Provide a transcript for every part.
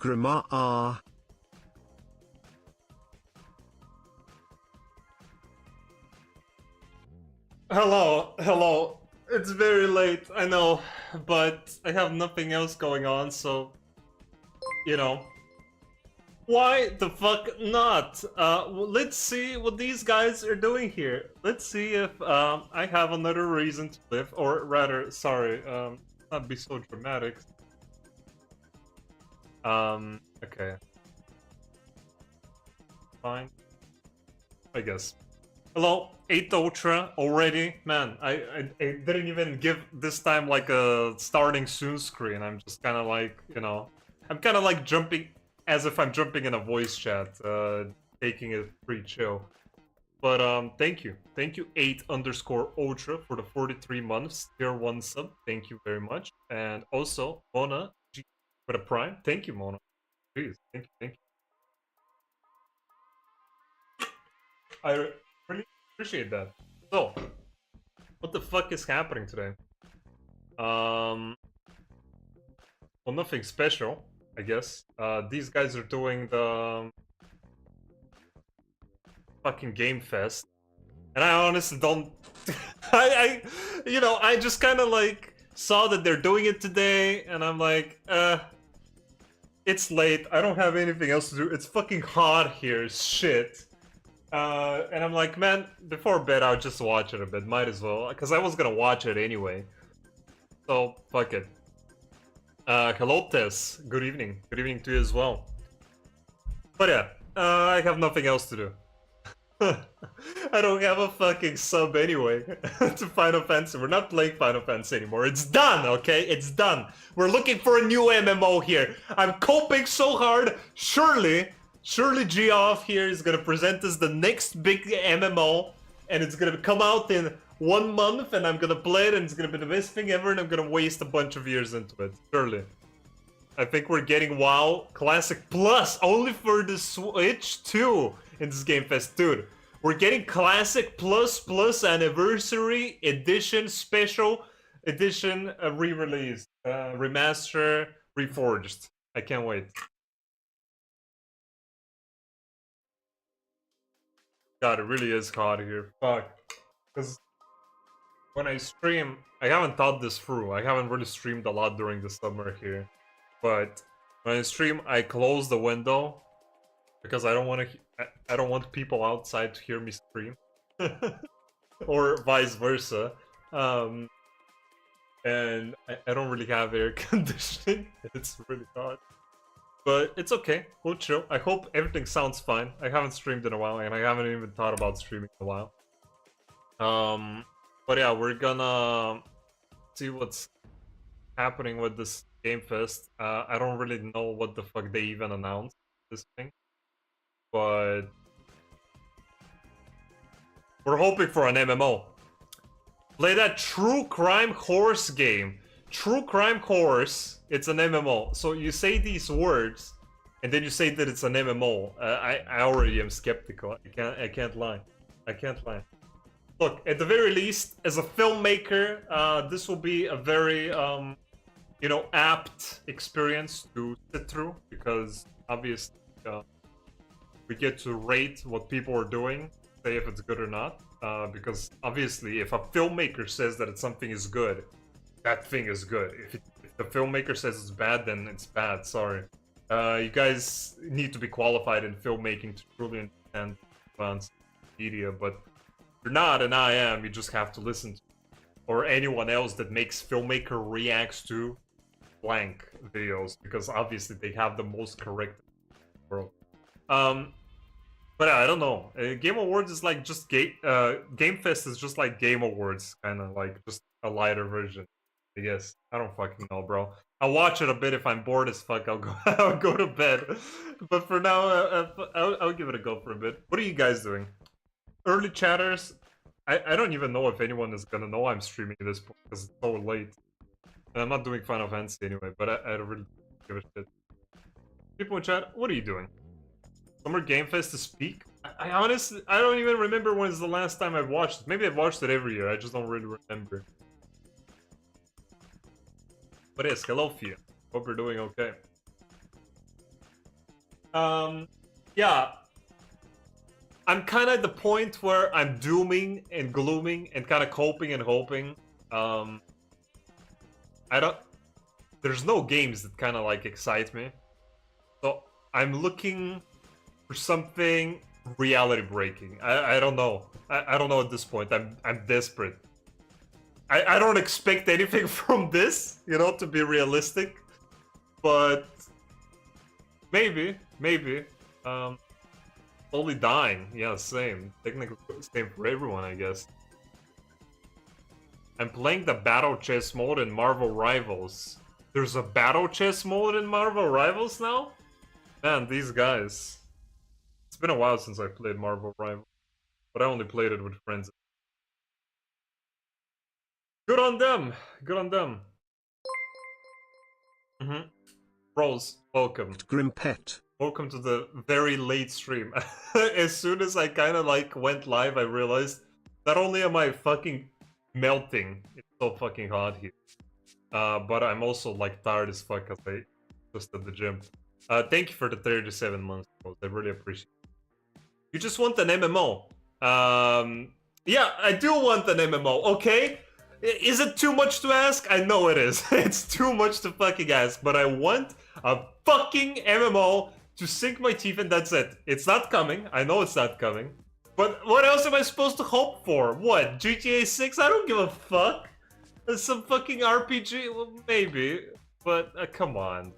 Grima R. Hello, hello. It's very late, I know, but I have nothing else going on, so you know. Why the fuck not? Let's see what these guys are doing here. Let's see if I have another reason to live, or rather, sorry, not be so dramatic. Okay. Fine. I guess. Hello, 8 Ultra already? Man, I didn't even give this time like a starting soon screen. I'm just kind of like, you know, I'm kind of like jumping as if I'm jumping in a voice chat, taking it pretty chill. But thank you. Thank you 8_Ultra for the 43 months, tier 1 sub. Thank you very much. And also, Mona G for the Prime. Thank you, Mona. Please, thank you, thank you. I really appreciate that. So, what the fuck is happening today? Well, nothing special, I guess. These guys are doing the fucking Game Fest, and I honestly don't. I just kind of like saw that they're doing it today, and I'm like, it's late. I don't have anything else to do. It's fucking hot here, shit. And I'm like, man, before bed, I'll just watch it a bit. Might as well, because I was gonna watch it anyway. So, fuck it. Hello, Tess. Good evening. Good evening to you as well. But yeah, I have nothing else to do. I don't have a fucking sub anyway to Final Fantasy. We're not playing Final Fantasy anymore. It's done, okay? It's done. We're looking for a new MMO here. I'm coping so hard. Surely Geoff here is gonna present us the next big MMO, and it's gonna come out in 1 month, and I'm gonna play it, and it's gonna be the best thing ever, and I'm gonna waste a bunch of years into it. Surely. I think we're getting WoW Classic Plus only for the Switch too in this Game Fest, dude. We're getting Classic Plus Anniversary Edition Special Edition re-release, remaster, reforged. I can't wait. God, it really is hot here. Fuck. Because when I stream, I haven't thought this through. I haven't really streamed a lot during the summer here. But when I stream, I close the window because I don't want to. I don't want people outside to hear me scream, or vice versa. And I don't really have air conditioning. It's really hot, but it's okay. We'll chill. I hope everything sounds fine. I haven't streamed in a while, and I haven't even thought about streaming in a while. But yeah, we're gonna see what's happening with this Game Fest. I don't really know what the fuck they even announced this thing, but we're hoping for an MMO. Play that True Crime Horse game. True Crime Horse. It's an MMO. So you say these words, and then you say that it's an MMO. I already am skeptical. I can't lie. I can't lie. Look, at the very least, as a filmmaker, this will be a very you know, apt experience to sit through, because obviously we get to rate what people are doing, say if it's good or not. Because obviously, if a filmmaker says that something is good, that thing is good. If the filmmaker says it's bad, then it's bad. Sorry. You guys need to be qualified in filmmaking to truly understand advanced media, but if you're not, and I am, you just have to listen to, or anyone else that makes filmmaker reacts to blank videos, because obviously they have the most correct world. But I don't know. Game Awards is like just Game Fest is just like Game Awards, kind of like just a lighter version, I guess. I don't fucking know, bro. I'll watch it a bit. If I'm bored as fuck, I'll go. I'll go to bed. But for now, I'll give it a go for a bit. What are you guys doing? Early chatters. I don't even know if anyone is gonna know I'm streaming at this point because it's so late. And I'm not doing Final Fantasy anyway, but I don't really give a shit. People in chat, what are you doing? Summer Game Fest to speak? I honestly, I don't even remember when's the last time I've watched it. Maybe I've watched it every year, I just don't really remember. But yes, hello Fia. Hope you're doing okay. Yeah, I'm kind of at the point where I'm dooming and glooming and kind of coping and hoping. Um, I don't. There's no games that kind of like excite me, so I'm looking for something reality breaking. I don't know. I don't know at this point. I'm desperate. I don't expect anything from this, you know, to be realistic, but maybe. Um, Slowly dying. Yeah, same. Technically, same for everyone, I guess. I'm playing the Battle Chess mode in Marvel Rivals. There's a Battle Chess mode in Marvel Rivals now? Man, these guys. It's been a while since I played Marvel Rivals, but I only played it with friends. Good on them! Good on them. Mm-hmm. Rose, welcome. Grimpet. Welcome to the very late stream. As soon as I kind of like went live, I realized not only am I fucking melting, it's so fucking hot here, but I'm also like tired as fuck because I just at the gym. Thank you for the 37 months, Rose. I really appreciate it. You just want an MMO. Yeah, I do want an MMO, okay? Is it too much to ask? I know it is. It's too much to fucking ask, but I want a fucking MMO to sink my teeth and that's it. It's not coming. I know it's not coming. But what else am I supposed to hope for? What? GTA 6? I don't give a fuck. Some fucking RPG? Well, maybe. But come on.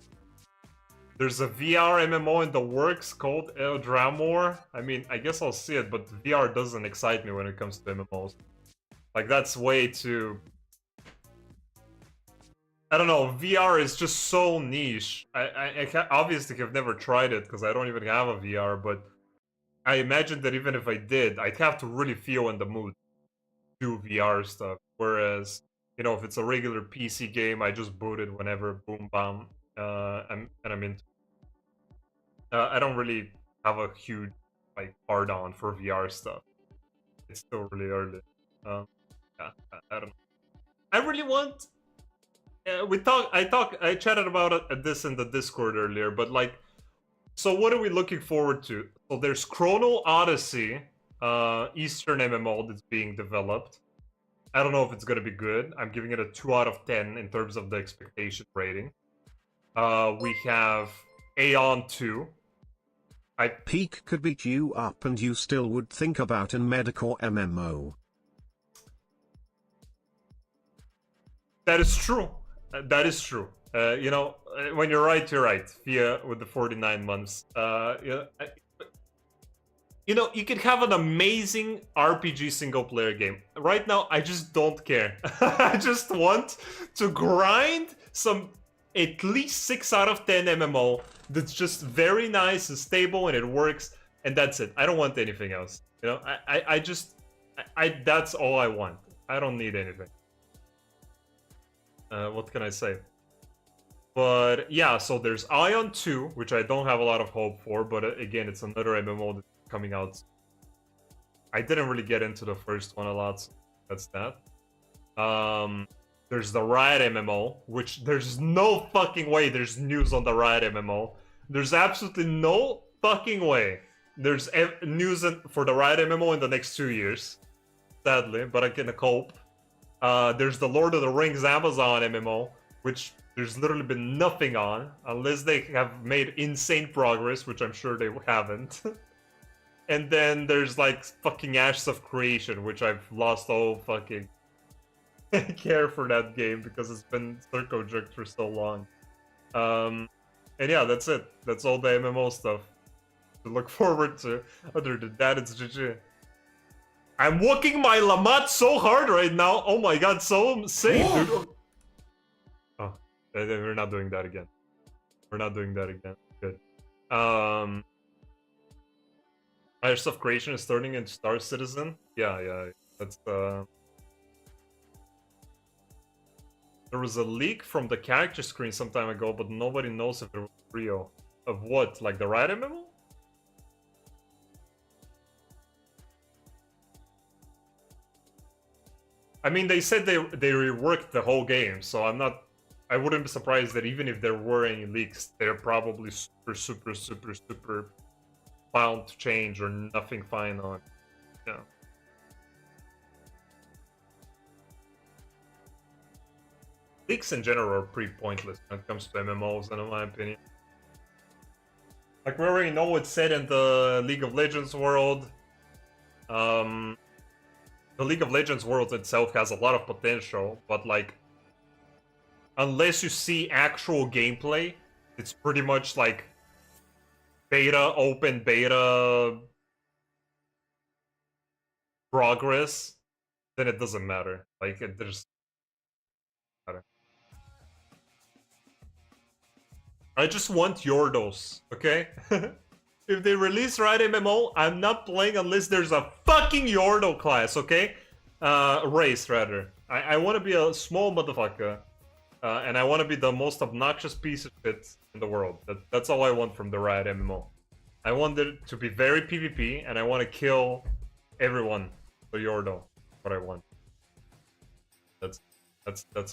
There's a VR MMO in the works called Eldramor. I mean, I guess I'll see it, but VR doesn't excite me when it comes to MMOs. Like, that's way too... I don't know, VR is just so niche. I obviously have never tried it, because I don't even have a VR, but I imagine that even if I did, I'd have to really feel in the mood to do VR stuff. Whereas, you know, if it's a regular PC game, I just boot it whenever, boom, bam, and I'm into. I don't really have a huge like hard-on for VR stuff. It's still really early. Yeah, I don't know. I really want. I chatted about this in the Discord earlier, but like, so what are we looking forward to? So there's Chrono Odyssey, Eastern MMO that's being developed. I don't know if it's gonna be good. I'm giving it a 2 out of 10 in terms of the expectation rating. We have Aeon 2. Peak could beat you up and you still would think about an medical MMO. That is true. That is true. You know, when you're right, you're right. Via with the 49 months. Yeah, you know, you could have an amazing RPG single player game. Right now, I just don't care. I just want to grind some at least 6 out of 10 MMO that's just very nice and stable and it works, and that's it. I don't want anything else. You know, I just, that's all I want. I don't need anything. What can I say? But yeah, so there's Ion 2, which I don't have a lot of hope for, but again, it's another MMO that's coming out. I didn't really get into the first one a lot, so that's that. There's the Riot MMO, which there's no fucking way there's news on the Riot MMO. There's absolutely no fucking way there's news for the Riot MMO in the next 2 years. Sadly, but I can cope. There's the Lord of the Rings Amazon MMO, which there's literally been nothing on, unless they have made insane progress, which I'm sure they haven't. And then there's like fucking Ashes of Creation, which I've lost all fucking care for that game because it's been circle-jerked for so long. And yeah, that's it. That's all the MMO stuff to look forward to. Other than that, it's GG. I'm walking my Lamat so hard right now. Oh my god, so safe, dude. Oh, we're not doing that again. We're not doing that again. Good. Ashes of Creation is turning into Star Citizen. Yeah. That's There was a leak from the character screen some time ago, but nobody knows if it was real. Of what? Like the Riot MMO? I mean, they said they reworked the whole game, so I'm not... I wouldn't be surprised that even if there were any leaks, they're probably super bound to change or nothing fine on. Yeah. Leaks in general are pretty pointless when it comes to MMOs, in my opinion. Like, we already know what's said in the League of Legends world. The League of Legends world itself has a lot of potential, but like, unless you see actual gameplay, it's pretty much like beta, open beta progress, then it doesn't matter. Like, there's matter. I just want Yordos, okay? If they release Riot MMO, I'm not playing unless there's a fucking Yordo class, okay? Race, rather. I want to be a small motherfucker. And I want to be the most obnoxious piece of shit in the world. That's all I want from the Riot MMO. I want it to be very PvP, and I want to kill everyone for Yordo. What I want. That's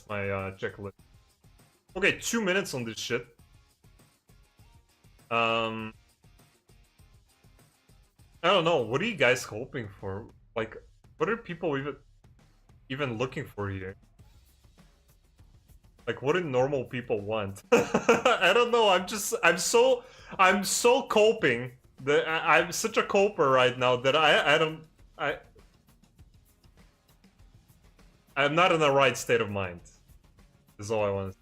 my checklist. Okay, 2 minutes on this shit. I don't know. What are you guys hoping for? Like, what are people even looking for here? Like, what do normal people want? I don't know. I'm so coping that I'm such a coper right now that I'm not in the right state of mind. Is all I want.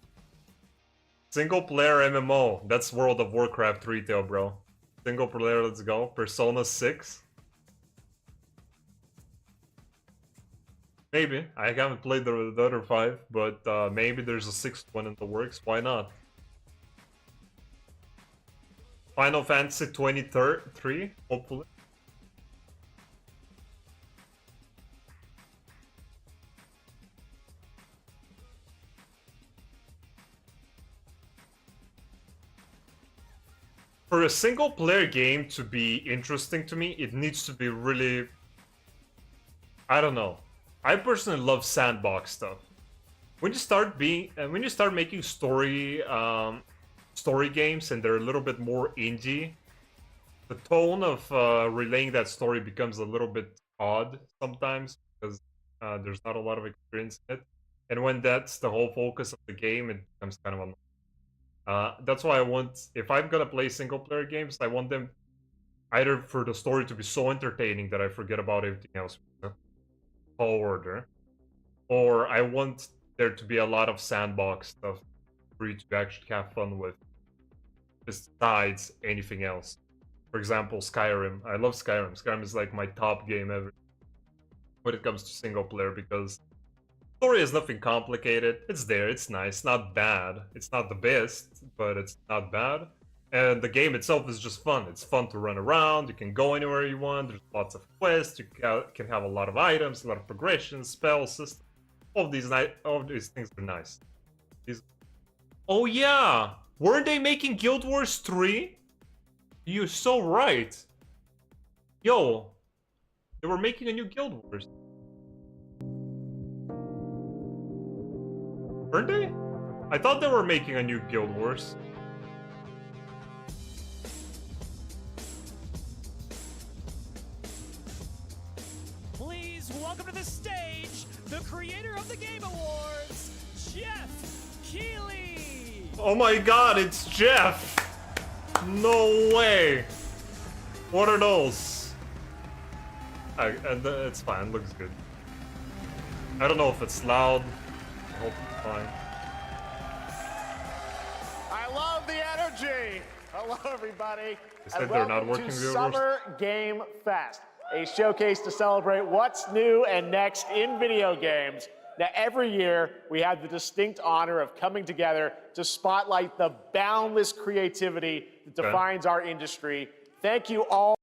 Single player MMO. That's World of Warcraft retail, bro. Single player, let's go. Persona 6. Maybe. I haven't played the other 5, but maybe there's a 6th one in the works. Why not? Final Fantasy 23, hopefully. For a single player game to be interesting to me, it needs to be really... I don't know. I personally love sandbox stuff. When you start making story games and they're a little bit more indie, the tone of relaying that story becomes a little bit odd sometimes because there's not a lot of experience in it. And when that's the whole focus of the game, it becomes kind of annoying. That's why I want, if I'm gonna play single player games, I want them either for the story to be so entertaining that I forget about everything else. Tall order, or I want there to be a lot of sandbox stuff for you to actually have fun with, besides anything else. For example, Skyrim. I love Skyrim. Skyrim is like my top game ever when it comes to single player because story is nothing complicated. It's there. It's nice. Not bad. It's not the best, but it's not bad. And the game itself is just fun. It's fun to run around. You can go anywhere you want. There's lots of quests. You can have a lot of items, a lot of progression, spell system. All of these things are nice. Oh yeah, weren't they making Guild Wars 3? You're so right. Yo, they were making a new Guild Wars. Weren't they? I thought they were making a new Guild Wars. Welcome to the stage, the creator of the Game Awards, Jeff Keighley! Oh my god, it's Jeff! No way! What are those? It's fine, looks good. I don't know if it's loud. I hope it's fine. I love the energy! Hello, everybody. They said they're not working to viewers. Summer Game Fest, a showcase to celebrate what's new and next in video games. Now, every year, we have the distinct honor of coming together to spotlight the boundless creativity that defines our industry. Thank you all.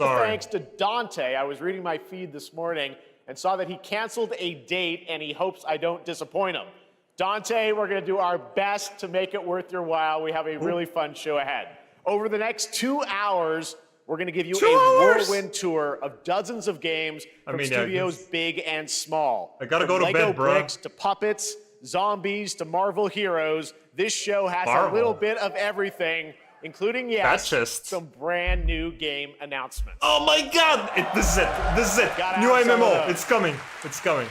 Sorry. Thanks to Dante. I was reading my feed this morning and saw that he canceled a date and he hopes I don't disappoint him. Dante, we're going to do our best to make it worth your while. We have a really fun show ahead. Over the next 2 hours, we're going to give you a whirlwind tour of dozens of games from studios big and small. I gotta go to Lego bed, bro. bricks to puppets, zombies to Marvel heroes, this show has a little bit of everything, including, yes, some brand new game announcements. Oh my god! This is it. This is it. New MMO. It's coming. It's coming.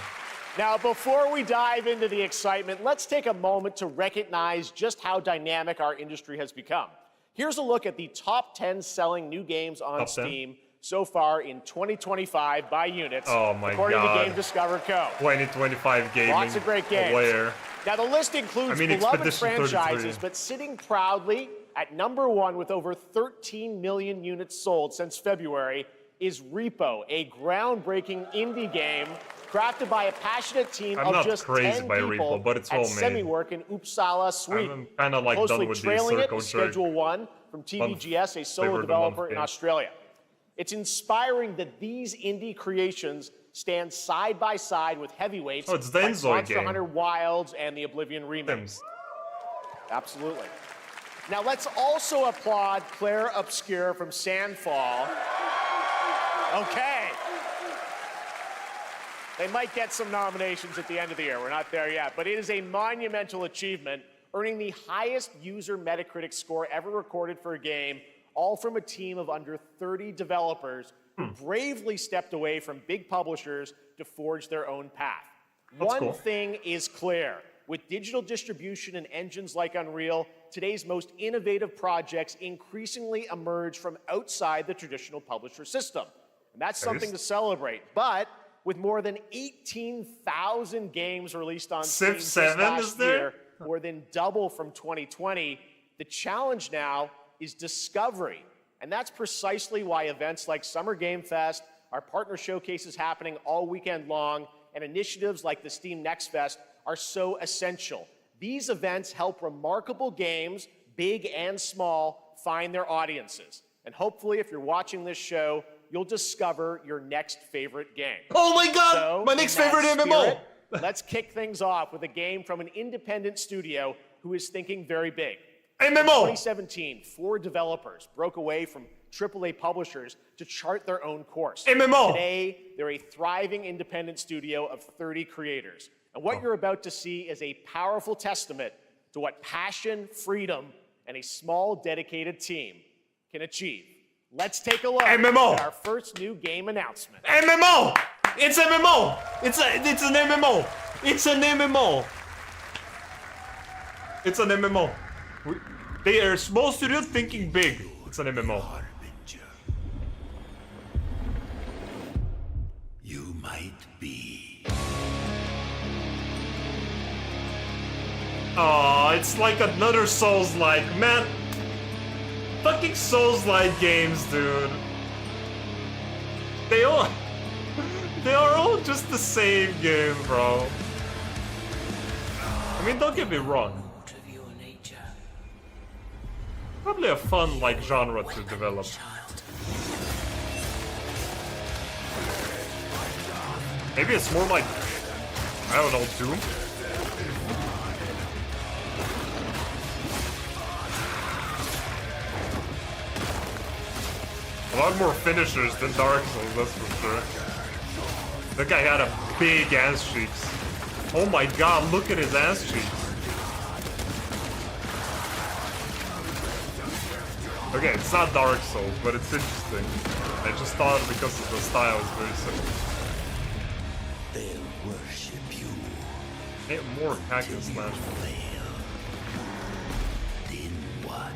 Now, before we dive into the excitement, let's take a moment to recognize just how dynamic our industry has become. Here's a look at the top 10 selling new games on Steam so far in 2025 by units, according to Game Discover Co. 2025 gaming. Lots of great games. Where? Now, the list includes beloved franchises, but sitting proudly at number 1 with over 13 million units sold since February is Repo, a groundbreaking indie game crafted by a passionate team of just 10 people but it's at well made. Semiwork in Uppsala, Sweden. I'm kind of like Closely done with trailing the it is Schedule 1 from TVGS, a solo developer in Australia. It's inspiring that these indie creations stand side by side with heavyweights like Monster Hunter Wilds and the Oblivion remakes. Absolutely. Now let's also applaud Claire Obscure from Sandfall. Okay. They might get some nominations at the end of the year. We're not there yet. But it is a monumental achievement, earning the highest user Metacritic score ever recorded for a game, all from a team of under 30 developers who bravely stepped away from big publishers to forge their own path. One thing is clear. With digital distribution and engines like Unreal, today's most innovative projects increasingly emerge from outside the traditional publisher system. And that's something to celebrate. But with more than 18,000 games released on Steam this last year, more than double from 2020, the challenge now is discovery. And that's precisely why events like Summer Game Fest, our partner showcases happening all weekend long, and initiatives like the Steam Next Fest are so essential. These events help remarkable games, big and small, find their audiences. And hopefully, if you're watching this show, you'll discover your next favorite game. Oh my god! So, my next favorite MMO! Let's kick things off with a game from an independent studio who is thinking very big. MMO! In 2017, 4 developers broke away from AAA publishers to chart their own course. MMO! Today, they're a thriving independent studio of 30 creators. And what you're about to see is a powerful testament to what passion, freedom, and a small, dedicated team can achieve. Let's take a look at our first new game announcement. MMO! It's MMO! It's an MMO! It's an MMO! It's an MMO. They are small studio thinking big. It's an MMO. You might be. Oh, it's like another Souls-like, man. Fucking Souls-like games, dude. They are all just the same game, bro. I mean, don't get me wrong. Probably a fun, like, genre to develop. Maybe it's more like, I don't know, Doom? A lot more finishers than Dark Souls, that's for sure. That guy had a big ass cheeks. Oh my god, look at his ass cheeks. Okay, it's not Dark Souls, but it's interesting. I just thought because of the style is very similar. They'll worship you. Hey, more hack and slash. Then what?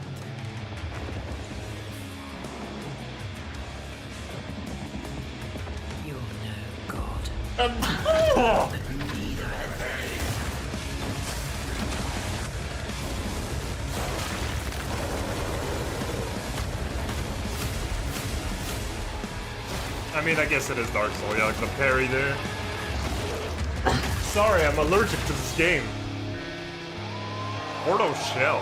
You're no god. I mean, I guess it is Dark Souls, yeah, like the parry there. Sorry, I'm allergic to this game. Mortal Shell.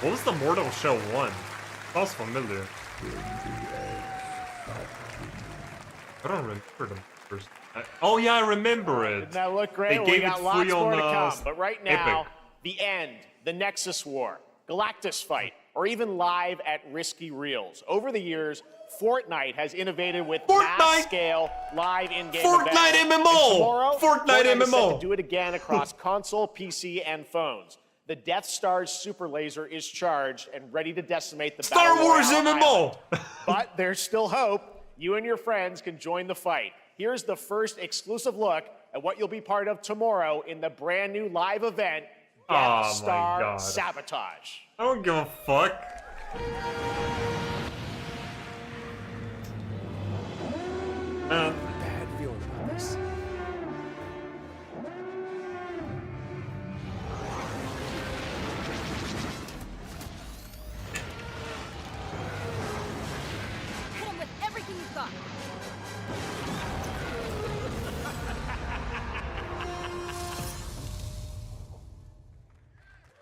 What was the Mortal Shell 1? Sounds familiar. I don't remember them first. Oh yeah, I remember it. Didn't that look great? They We gave got it lots free more on to come. But right now, Epic. the end, the Nexus War, Galactus Fight, or even live at risky reels. Over the years, Fortnite has innovated with Fortnite! mass-scale live in-game Fortnite events. MMO! And tomorrow, Fortnite is set MMO! to do it again across console, PC, and phones. The Death Star's super laser is charged and ready to decimate the Star Battle Wars Royale MMO! island. But there's still hope. You and your friends can join the fight. Here's the first exclusive look at what you'll be part of tomorrow in the brand new live event, Oh Death my Star God. Sabotage. I don't give a fuck. Man, Bad feeling about this. Hit him with everything you've got.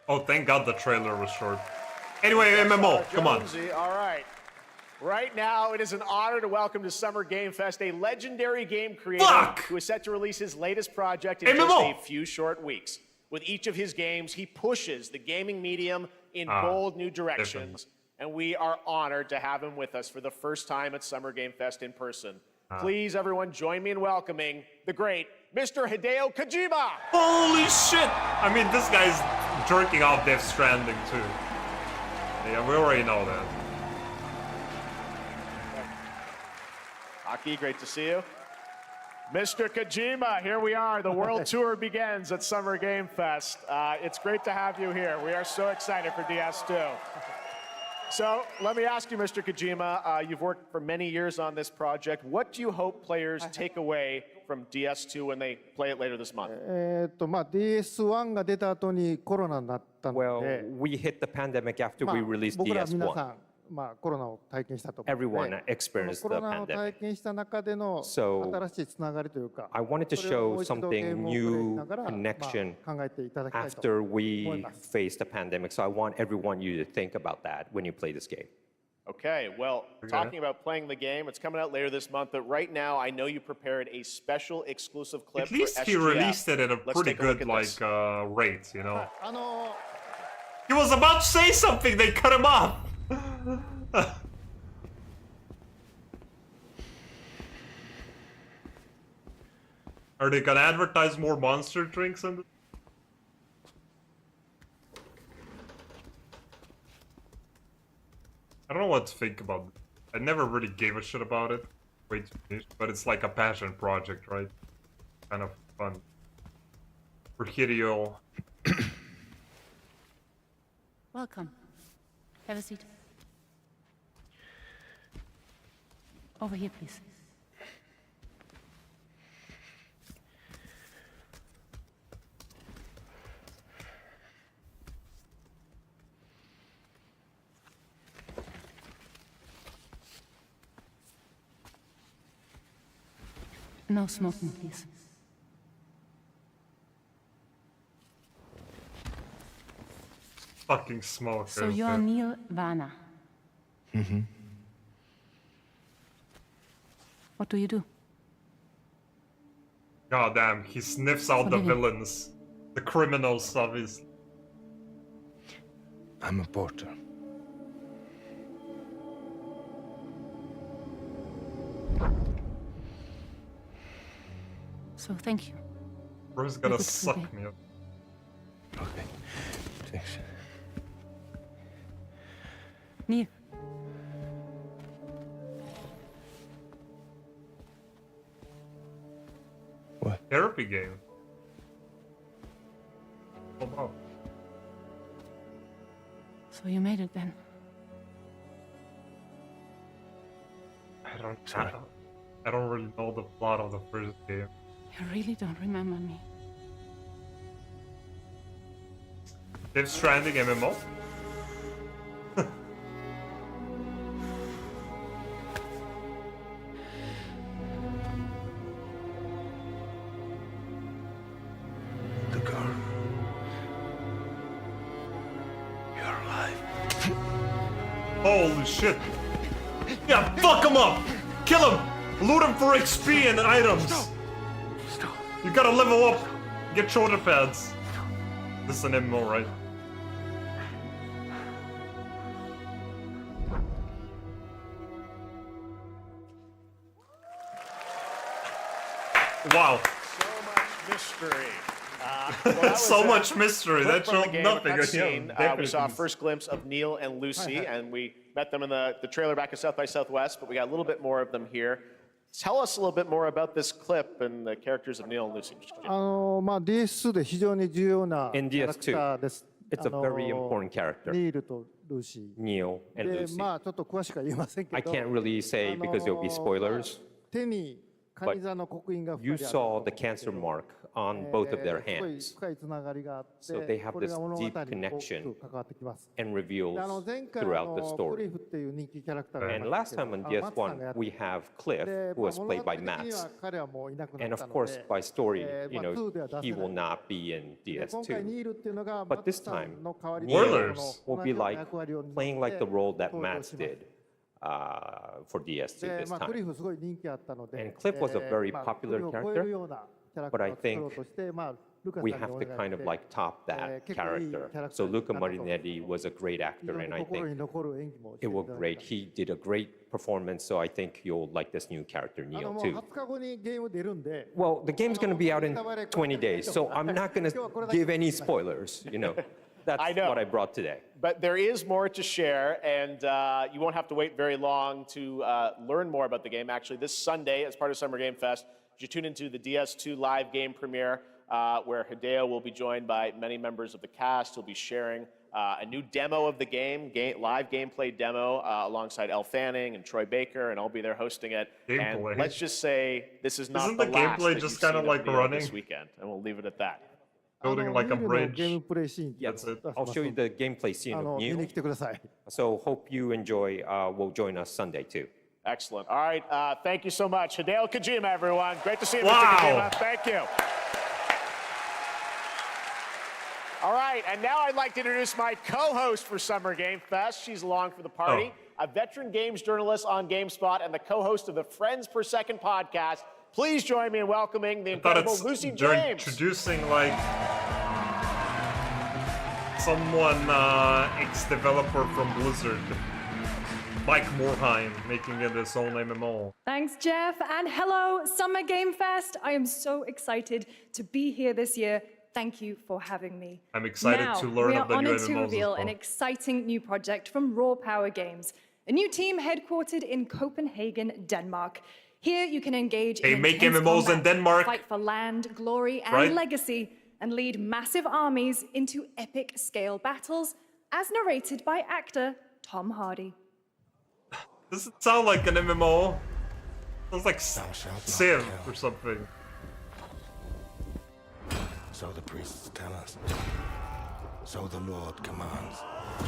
oh, thank God the trailer was short. Anyway, MMO, come on. Jonesy, all right. Right now, it is an honor to welcome to Summer Game Fest a legendary game creator Fuck! who is set to release his latest project in MMO. just a few short weeks. With each of his games, he pushes the gaming medium in bold new directions, and we are honored to have him with us for the first time at Summer Game Fest in person. Please, everyone, join me in welcoming the great Mr. Hideo Kojima. Holy shit! I mean, this guy's jerking off Death Stranding too. Yeah, we already know that. Aki, great to see you. Mr. Kojima, here we are. The world tour begins at Summer Game Fest. It's great to have you here. We are so excited for DS2. So let me ask you, Mr. Kojima, you've worked for many years on this project. What do you hope players take away from DS2 when they play it later this month? DS1 が出た後にコロナになったの Well, で、 we hit the pandemic after we released 僕ら皆さ DS1. ん、コロナを体験したと思うので、 Everyone experienced コ the ロナを pandemic. 体験した中での So, 新しいつながりというか、 I wanted to それをも show う一度ゲー something ムをプレイし new ながら、 connection 考えていただきたいと after 思い we ます。 faced the pandemic. So I want everyone you to think about that when you play this game. Okay, well, talking about playing the game, it's coming out later this month, but right now I know you prepared a special exclusive clip At least for he SGF. released it at a Let's pretty take a look good, at this. rate, you know? あの He was about to say something, they cut him off! Are they gonna advertise more monster drinks in the... I don't know what to think about it. I never really gave a shit about it. Way too niche, but it's like a passion project, right? Kind of fun. For Hideo. Welcome. Have a seat. Over here, please. No smoking, please. Fucking smoker. So you're Neil Varner. Mm-hmm. What do you do? God damn, he sniffs out the Forgive him. villains. The criminals, obviously. I'm a porter. So thank you. Bro's gonna Good suck today. me up. Okay. Thanks. Neil. What? Therapy game. Oh wow. So you made it then. I don't really know the plot of the first game. You really don't remember me. Death Stranding MMO? The girl. You're alive. Holy shit! Yeah, fuck him up! Kill him! Loot him for XP and items! Stop. You gotta level up! Get shoulder pads. This is an MMO, right? Wow. So much mystery. Well, that was So a much mystery. clip That from the showed game, nothing. a cutscene. Yeah, We saw a definitely. first glimpse of Neil and Lucy, and we met them in the trailer back at South by Southwest, but we got a little bit more of them here. Tell us a little bit more about this clip and the characters of Neil and Lucy. DS2 で非常に重要なキ In ャラクターです It's a very important character, ニールとルーシ Neil ー and で Lucy. まあちょっと詳しくは言えませんけ I ど can't really say because there'll be spoilers. 手にカニ座の刻印が You 2人ある saw the cancer mark on both of their すごい hands 深いつながりがあって So they have これが this 物語に deep 大き connection く関わってきます and で reveals 前回 throughout the ク story. リフっていう人気キャラクターがい And ました last けど time on マッツさんがや DS1, って we have Cliff, で who まあ was 物 played 語 by 的には Mats. 彼はもういなくな And った of の course, で by story, まあ2では出 he せな will い not be in で今回ニ DS2. ールっていうのが But マッツ this さ time, んの代わり Neil で will will be like 役割を担って playing like the role that 登場 Mats します did for DS2 で this まあ、クリ time. フすごい人気あったので、 And Cliff was a very まあ popular クリフを超え character, るようなキャラクタ but I ーを作ろう think として、まあ、ルカさん We に have お to 願い kind し of て like top that 結構いいキャ character. ラクター So に Luca なったと思う Marinetti was a great 非 actor, 常に and I 心 think に残る演技もして it い was ただい great. た He did a great performance, so I think you'll like this new character, あの Neil, もう too. 20日後にゲーム出るんで、 Well, the game's going to be out in 20 days, so I'm not going to give any spoilers, That's I know. what I brought today. But there is more to share, and you won't have to wait very long to learn more about the game. Actually, this Sunday, as part of Summer Game Fest, you tune into the DS2 live game premiere, where Hideo will be joined by many members of the cast. He'll be sharing a new demo of the live gameplay demo, alongside Elle Fanning and Troy Baker, and I'll be there hosting it. Gameplay. And let's just say this is not Isn't the the last gameplay that just you've kinda seen of like Neil running? this weekend, and we'll leave it at that. あの Building like a ニールの bridge. ゲームプレイシーン Yes, 出します I'll show you んで the gameplay scene あ of の見 Neil. に来てください。 So hope you enjoy. Will join us Sunday too. Excellent. All right. Thank you so much. Hideo Kojima, everyone. Great to see you, Wow. Mr. Kojima. Thank you. All right. And now I'd like to introduce my co-host for Summer Game Fest. She's along for the party. A veteran games journalist on GameSpot and the co-host of the Friends Per Second podcast. Please join me in welcoming the I thought incredible it's Lucy they're James. introducing like someone ex-developer from Blizzard, Mike Morheim, making it his own MMO. Thanks, Jeff, and hello, Summer Game Fest. I am so excited to be here this year. Thank you for having me. I'm excited now, to learn we are of the new honored to MMOs as reveal an well. exciting new project from Raw Power Games, a new team headquartered in Copenhagen, Denmark. Here you can engage Hey, in make intense MMOs in combat, Denmark. fight for land, glory, and Right? legacy, and lead massive armies into epic scale battles, as narrated by actor Tom Hardy. Does it sound like an MMO? Sounds like Thou shalt not Civ kill. or something. So the priests tell us. So the Lord commands.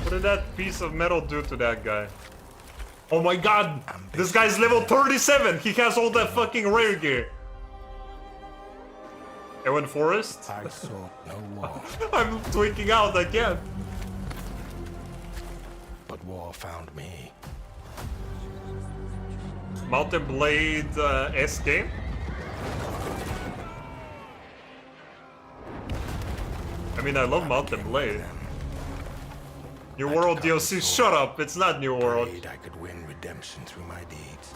What did that piece of metal do to that guy? Oh my god! This guy's level 37! He has all that fucking rare gear! Ewan Forest? I sought no war, I'm tweaking out again! but war found me. Mountain Blade S game? I mean, I love Mountain Blade. New World DLC, shut up! It's not New World. Prayed I could win redemption through my deeds.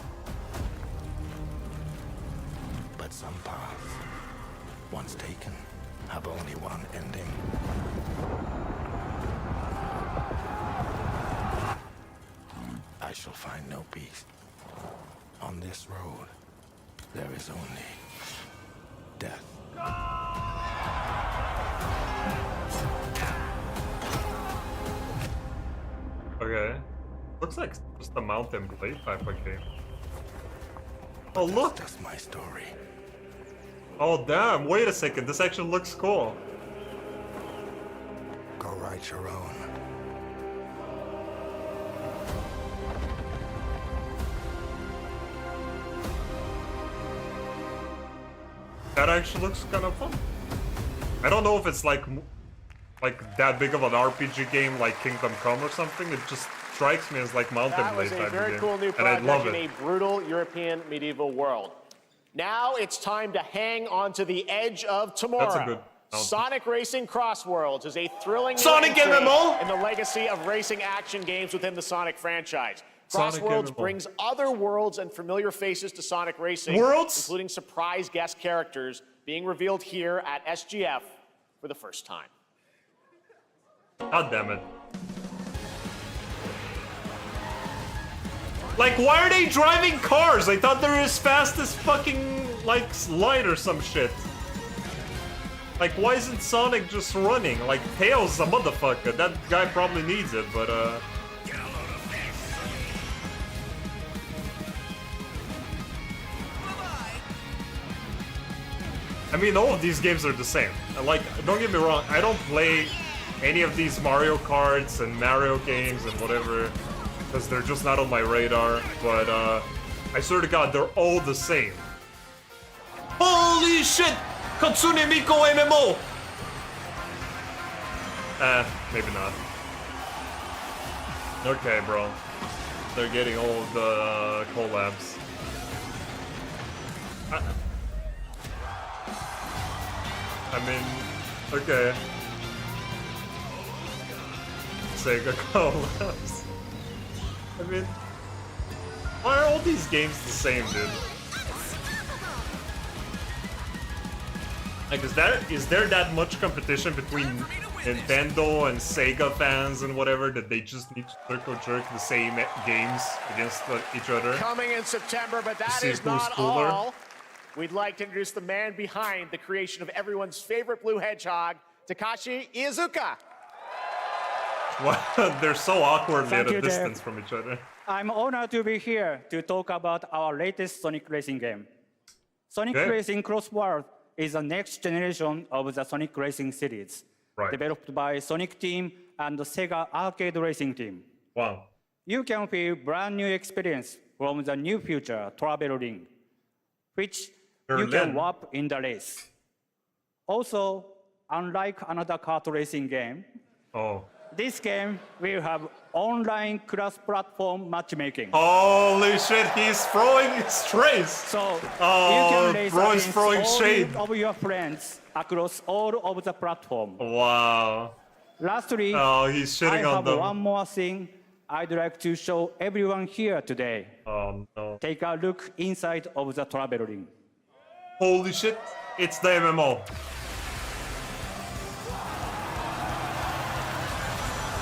But some paths, once taken, have only one ending. I shall find no peace. On this road, there is only death. Okay. Looks like just a Mountain Blade type of game. Oh look! That's my story. Oh damn, wait a second, this actually looks cool. Go write your own. That actually looks kind of fun. I don't know if it's like that big of an RPG game like Kingdom Come or something. It just strikes me as like Mountain That Blade was a type very of cool game, new and I project love in it. a brutal European medieval world. Now it's time to hang on to the edge of tomorrow. That's a good announcement. Sonic Racing Cross Worlds is a thrilling new Sonic entry MMO? in the legacy of racing action games within the Sonic franchise. Sonic Crossworlds MMO. brings other worlds and familiar faces to Sonic Racing, Worlds? including surprise guest characters being revealed here at SGF for the first time. God damn it. Like, why are they driving cars? I thought they were as fast as fucking, like, light or some shit. Like, why isn't Sonic just running? Like, Tails a motherfucker. That guy probably needs it, but, I mean, all of these games are the same. Like, don't get me wrong, I don't play any of these Mario Karts and Mario games and whatever, because they're just not on my radar, but I swear to God, they're all the same. Holy shit! Katsune Miku MMO! Maybe not. Okay, bro. They're getting all of the collabs. I mean, okay. Sega collabs. I mean, why are all these games the same, dude? Like, is there that much competition between Nintendo and Sega fans and whatever that they just need to circle jerk the same games against each other? Coming in September, but that See is who's not cooler? all. We'd like to introduce the man behind the creation of everyone's favorite blue hedgehog, Takashi Iizuka. Wow, they're so awkwardly Thank at a you, Jeff. distance from each other. I'm honored to be here to talk about our latest Sonic Racing game. Sonic Okay. Racing Cross World is the next generation of the Sonic Racing series, Right. developed by Sonic Team and the Sega Arcade Racing Team. Wow. You can feel brand new experience from the new future travel ring, which you Berlin. can warp in the race. Also, unlike another kart racing game, Oh. this game will have online cross-platform matchmaking. Holy shit, he's throwing strays! So Oh, you can race bro is against throwing all shade. of your friends across all of the platform. Wow. Lastly, Oh, he's I shitting on have them. one more thing I'd like to show everyone here today. Oh no. Take a look inside of the travel ring. Holy shit, it's the MMO.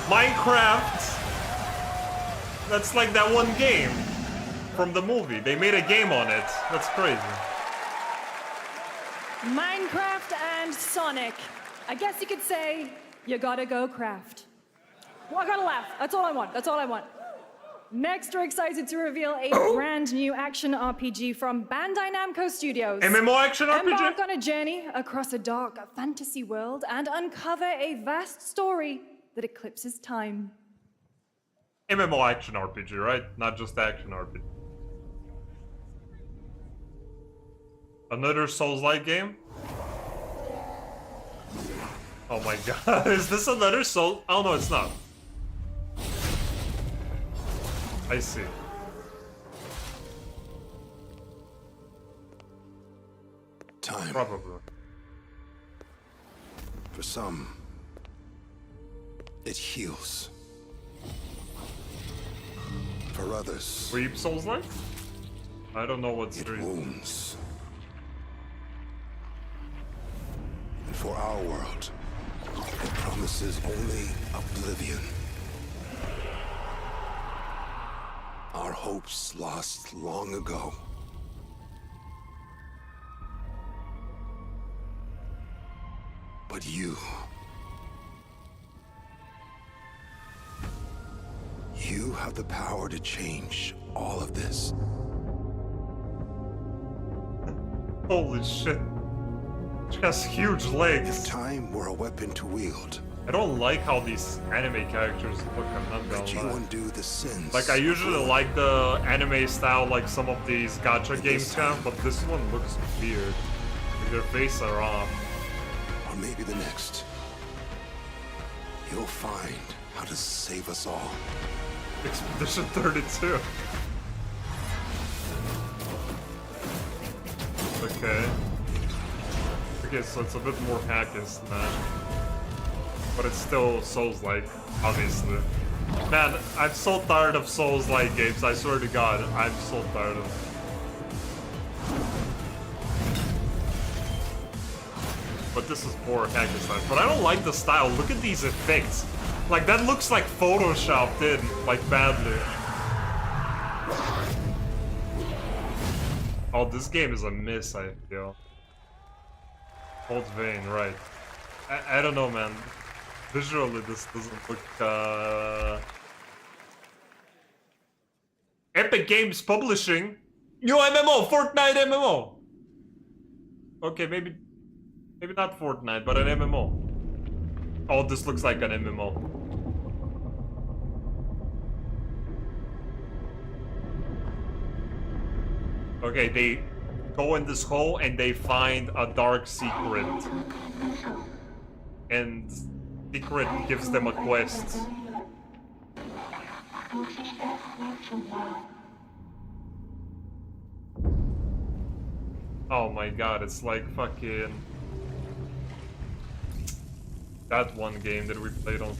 Minecraft. That's like that one game from the movie. They made a game on it. That's crazy. Minecraft and Sonic. I guess you could say, you gotta go craft. Well, I gotta laugh. That's all I want. That's all I want. Next, we're excited to reveal a brand new action RPG from Bandai Namco Studios. MMO action RPG? Embark on a journey across a dark fantasy world and uncover a vast story that eclipses time. MMO action RPG, right? Not just action RPG. Another Souls-like game? Oh my god, is this another Soul? Oh no, it's not. I see. Time. Probably. For some, it heals. For others, Were you Souls-like? I don't know what it series. wounds. And for our world, it promises only oblivion. Our hopes lost long ago. But you have the power to change all of this. Holy shit. She has huge legs. If time were a weapon to wield, I don't like how these anime characters look. I'm not could you gonna lie. undo the sins? Like, I usually of like the anime style, like some of these gacha games have, but this one looks weird. Like, their faces are off. Or maybe the next. You'll find how to save us all. Expedition 32. Okay. Okay, so it's a bit more hack and slash. But it's still Souls-like, obviously. Man, I'm so tired of Souls-like games, I swear to God. I'm so tired of them. But this is poor hack and slash. But I don't like the style. Look at these effects. Like, that looks like photoshopped in, like, badly. Oh, this game is a miss, I feel. Old vein, right. I don't know, man. Visually, this doesn't look, Epic Games Publishing. New MMO! Fortnite MMO! Okay, maybe not Fortnite, but an MMO. Oh, this looks like an MMO. Okay, they go in this hole and they find a dark secret. And secret gives them a quest. Oh my god, it's like fucking... that one game that we played on.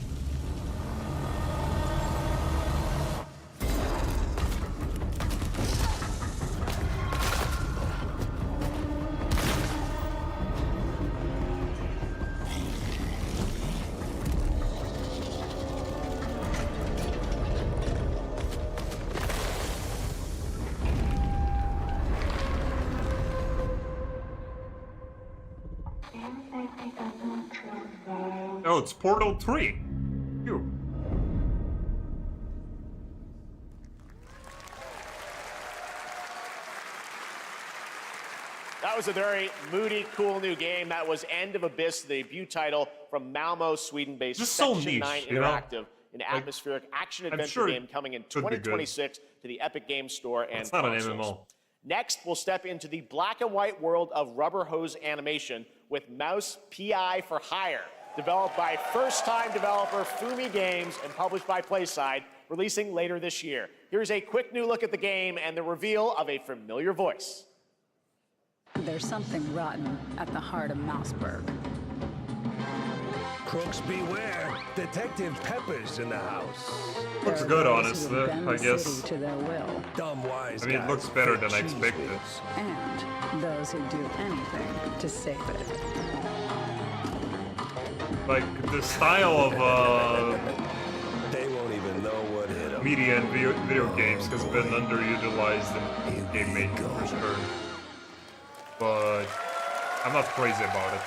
Oh, it's Portal 3. Phew. That was a very moody, cool new game. That was End of Abyss, the debut title from Malmo, Sweden-based Just so Section niche, 9 you know? Interactive, an atmospheric action-adventure sure game coming in could be good. 2026 to the Epic Games Store and It's not an consoles. MMO. Next, we'll step into the black and white world of rubber hose animation with Mouse PI for Hire, developed by first-time developer Fumi Games and published by PlaySide, releasing later this year. Here's a quick new look at the game and the reveal of a familiar voice. There's something rotten at the heart of Mouseburg. Crooks beware. Detective Pepper's in the house. Looks good, honestly, I guess. To their will. Dumb wise I mean, it looks better than I expected. And those who do anything to save it. Like, the style of, they won't even know what hit them. media and video games has been underutilized in game making for sure. But I'm not crazy about it.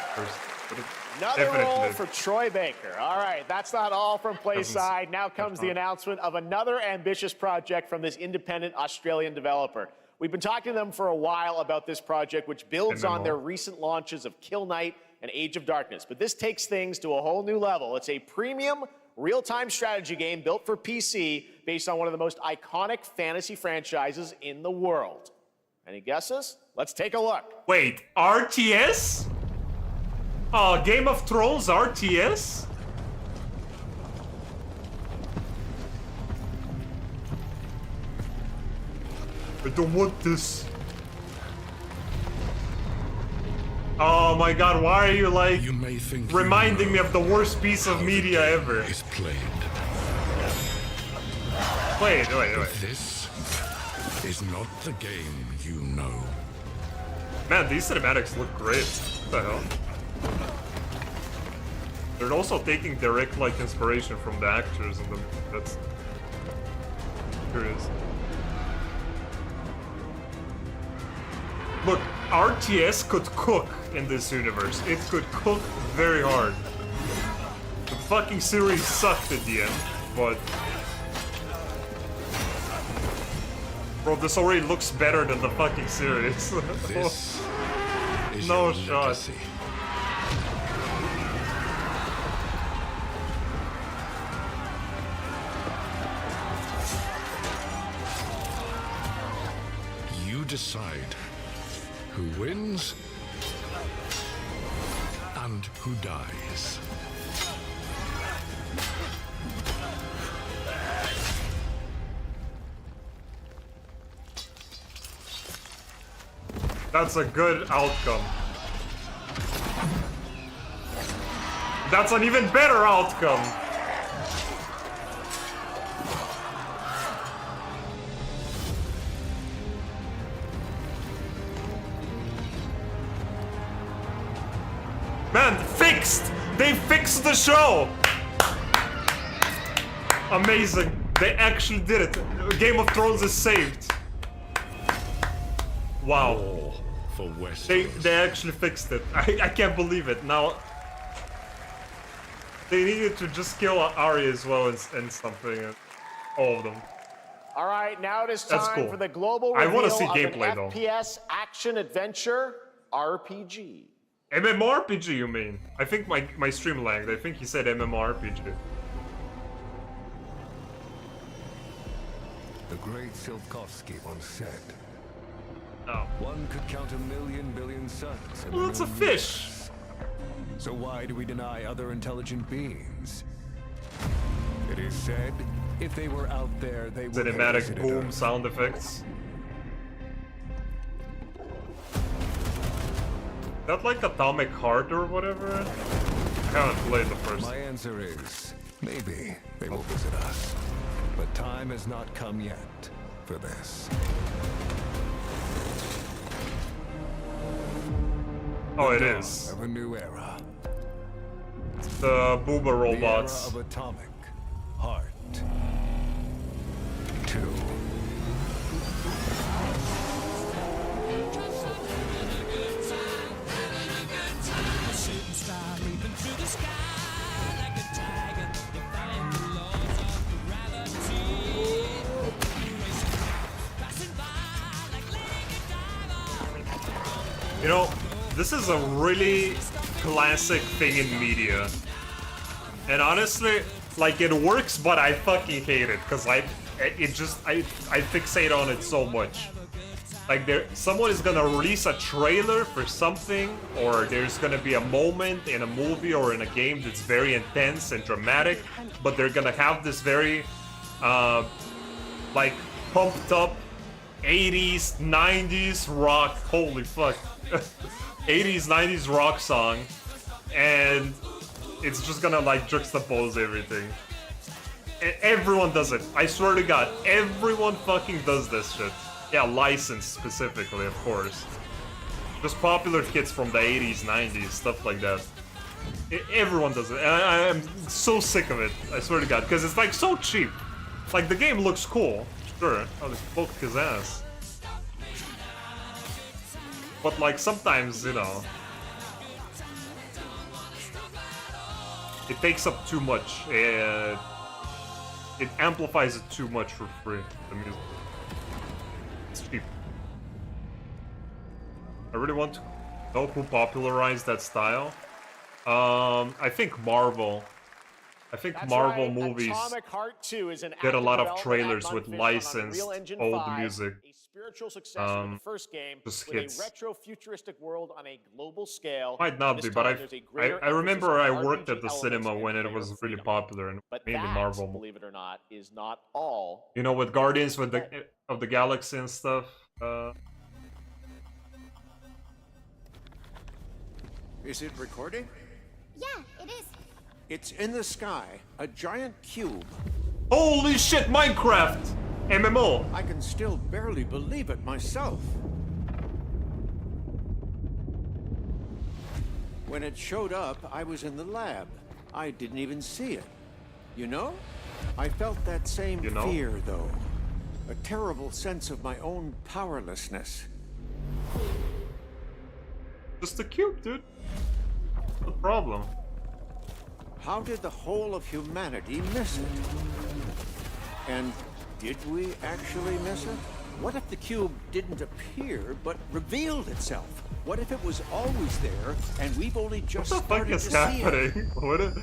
But it Another definitely role for Troy Baker. All right, that's not all from PlaySide. Now comes the announcement of another ambitious project from this independent Australian developer. We've been talking to them for a while about this project, which builds on their recent launches of Kill Knight and Age of Darkness. But this takes things to a whole new level. It's a premium, real-time strategy game built for PC based on one of the most iconic fantasy franchises in the world. Any guesses? Let's take a look. Wait, RTS? Oh, Game of Thrones RTS? I don't want this. Oh my god, why are you like reminding me of the worst piece of media ever? Wait. This is not the game you know. Man, these cinematics look great. What the hell? They're also taking direct like inspiration from the actors and that's curious. Look, RTS could cook in this universe. It could cook very hard. The fucking series sucked at the end, but bro, this already looks better than the fucking series. This is no your shot. legacy. You decide who wins and who dies. That's a good outcome. That's an even better outcome. Man, fixed! They fixed the show! Amazing. They actually did it. Game of Thrones is saved. Wow. War for They Westeros. actually fixed it. I can't believe it. Now they needed to just kill Arya as well and something. All of them. All right, now it is That's time cool. for the global I reveal wanna see of gameplay, an though. FPS action adventure RPG. MMORPG, you mean? I think my stream lagged. I think he said MMORPG. The great Silkovsky once said, Oh. one could count 1,000,000 billion suns. in Well, that's a known fish. universe. So why do we deny other intelligent beings? It is said, if they were out there, they would have Cinematic visited boom Earth. sound effects. That like Atomic Heart or whatever? I haven't played the first. My answer is, maybe they will visit us. But time has not come yet for this. Oh, it Dawn is. of a new era. The booba The era robots. of Atomic Heart 2. You know, this is a really classic thing in media. And honestly, like it works, but I fucking hate it because I fixate on it so much. Like someone is gonna release a trailer for something, or there's gonna be a moment in a movie or in a game that's very intense and dramatic, but they're gonna have this very like pumped up 80s, 90s rock, holy fuck, 80s, 90s rock song, and it's just gonna like juxtapose everything. Everyone does it. I swear to God, everyone fucking does this shit. Yeah, licensed specifically, of course. Just popular hits from the 80s, 90s, stuff like that. Everyone does it. And I am so sick of it, I swear to God, because it's like so cheap. Like the game looks cool, sure. I'll just poke his ass. But like sometimes, you know, it takes up too much. It amplifies it too much for free, the music. It's cheap. I really want to know who popularized that style. I think Marvel. I think That's Marvel right. movies Atomic Heart 2 is an did a lot of active trailers development with at Unfinished on licensed Unreal Engine old 5, music. A spiritual successor to the first game just with hits. a retro-futuristic world on a global scale. Might not This be, but time there's a greater I remember emphasis I on worked RPG at the elements cinema and when it player was really freedom. popular, and But mainly that, Marvel. believe it or not, is not all. You know, with Guardians of the Galaxy and stuff. Is it recording? Yeah, it is. It's in the sky, a giant cube. Holy shit, Minecraft! MMO! I can still barely believe it myself. When it showed up, I was in the lab. I didn't even see it. You know? I felt that same fear, though. A terrible sense of my own powerlessness. Just a cube, dude. What's the problem? How did the whole of humanity miss it? And did we actually miss it? What if the cube didn't appear, but revealed itself? What if it was always there, and we've only just What the fuck started is to see it? happening? What a...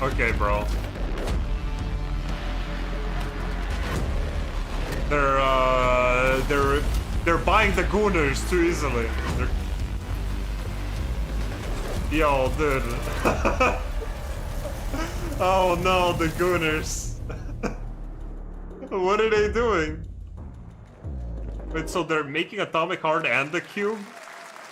Okay, bro. They're buying the Gooners too easily. Yo, dude. Oh no, the Gooners. What are they doing? Wait, so they're making Atomic Heart and the Cube?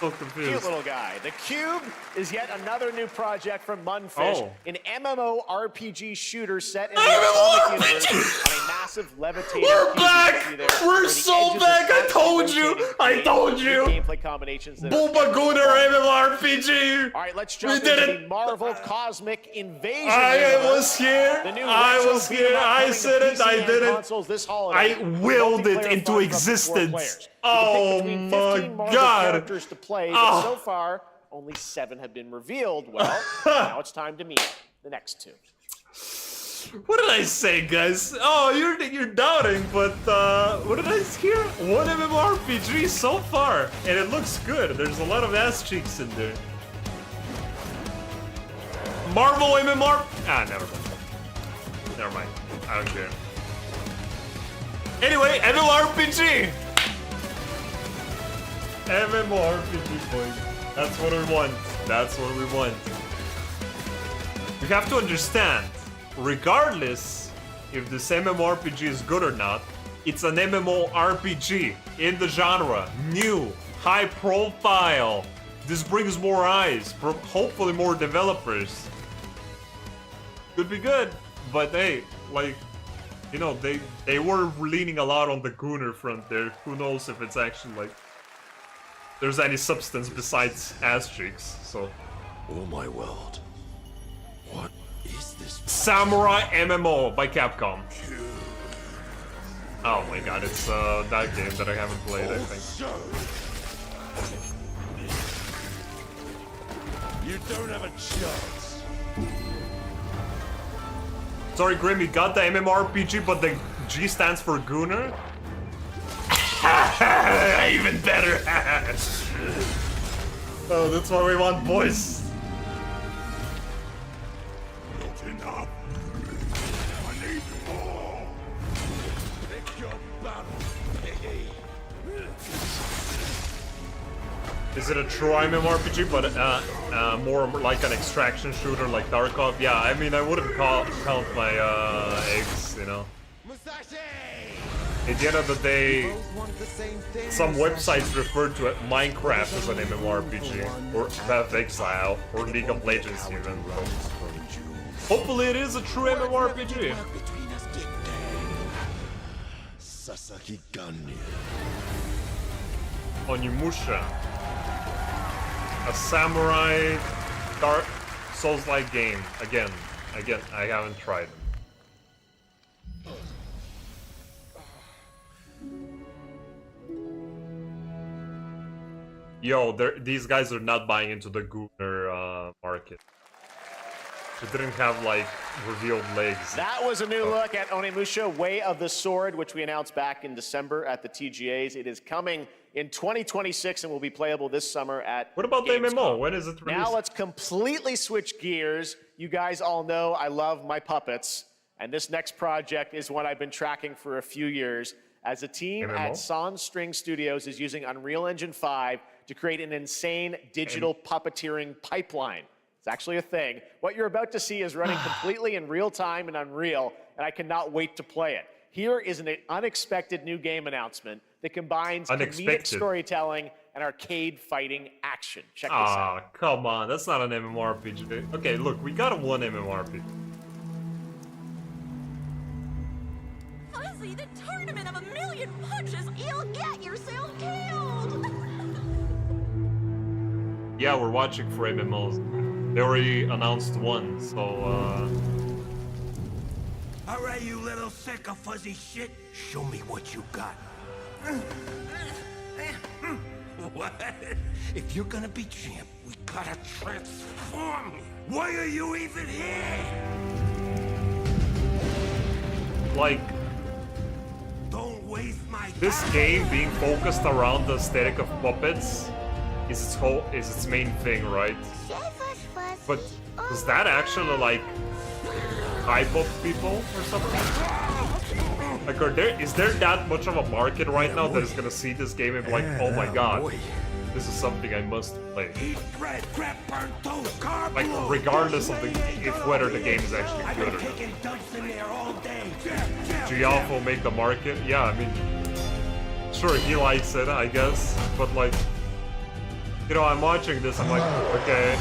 So confused. Cute little guy. The Cube is yet another new project from Munfish, an MMORPG shooter set in the Atomic universe on a massive levitating We're cube back! you see there, We're where the so edges back! are I told constantly you! rotating, I told creating you! new gameplay combinations that Booba Gooner MMORPG! All right, let's We jump did into it! the Marvel Cosmic Invasion. I universe. was here! The new I retro was beat 'em here! up I coming to said it! PC I and did it! consoles this holiday. I willed it Multiplayer into fun for up to 4 existence! players. Oh You can pick between my 15 Marvel god! characters to play, but Oh. so far, only 7 have been revealed. Well, now it's time to meet the next 2. What did I say, guys? Oh, you're doubting, but what did I hear? One MMORPG so far, and it looks good. There's a lot of ass cheeks in there. Marvel MMR. Never mind. Never mind. I don't care. Anyway, MMORPG. MMORPG, boys. That's what we want. That's what we want. We have to understand, regardless if this MMORPG is good or not, it's an MMORPG in the genre. New, high profile. This brings more eyes, hopefully more developers. Could be good, but hey, like, you know, they were leaning a lot on the Gooner front there. Who knows if it's actually like there's any substance besides ass cheeks, so. Oh my world. What is this? Samurai MMO by Capcom. Oh my god, it's that game that I haven't played, I think. You don't have a chance. Sorry, Grim, you got the MMORPG, but the G stands for Gooner? Even better! Oh, that's what we want, boys. Not enough. I need more. Pick your battle, piggy. Is it a true MMORPG, but more like an extraction shooter like Tarkov? Yeah, I mean, I wouldn't count my eggs, you know. At the end of the day, some websites refer to it Minecraft as an MMORPG, or Path of Exile, or League of Legends even. Hopefully it is a true MMORPG. Sasaki Ganyu. Onimusha. A samurai Dark Souls-like game. Again, I haven't tried. Yo, these guys are not buying into the Gooner market. It didn't have, like, revealed legs. That was a new look at Onimusha Way of the Sword, which we announced back in December at the TGAs. It is coming in 2026 and will be playable this summer at What about Gamescom. the MMO? When is it released? Now let's completely switch gears. You guys all know I love my puppets, and this next project is one I've been tracking for a few years. As a team MMO? at Sans String Studios is using Unreal Engine 5 to create an insane digital puppeteering pipeline. It's actually a thing. What you're about to see is running completely in real time in Unreal, and I cannot wait to play it. Here is an unexpected new game announcement that combines comedic storytelling and arcade fighting action. Check this out. Ah, come on, that's not an MMORPG. Okay, look, we got one MMORPG. Fuzzy, the tournament of a million punches, you'll get yourself killed! Yeah, we're watching for MMOs. They already announced one, so Alright, you little sick of fuzzy shit. Show me what you got. What? If you're gonna be champ, we gotta transform you. Why are you even here? like, Don't waste my this game being focused around the aesthetic of puppets is its main thing, right? But does that actually like hype up people or something? Like, is there that much of a market right now that is gonna see this game and be like, oh my god, this is something I must play? Like, regardless of whether the game is actually good or not. Geoff will make the market. Yeah, I mean, sure, he likes it, I guess, but like, You know, I'm watching this, I'm like, okay.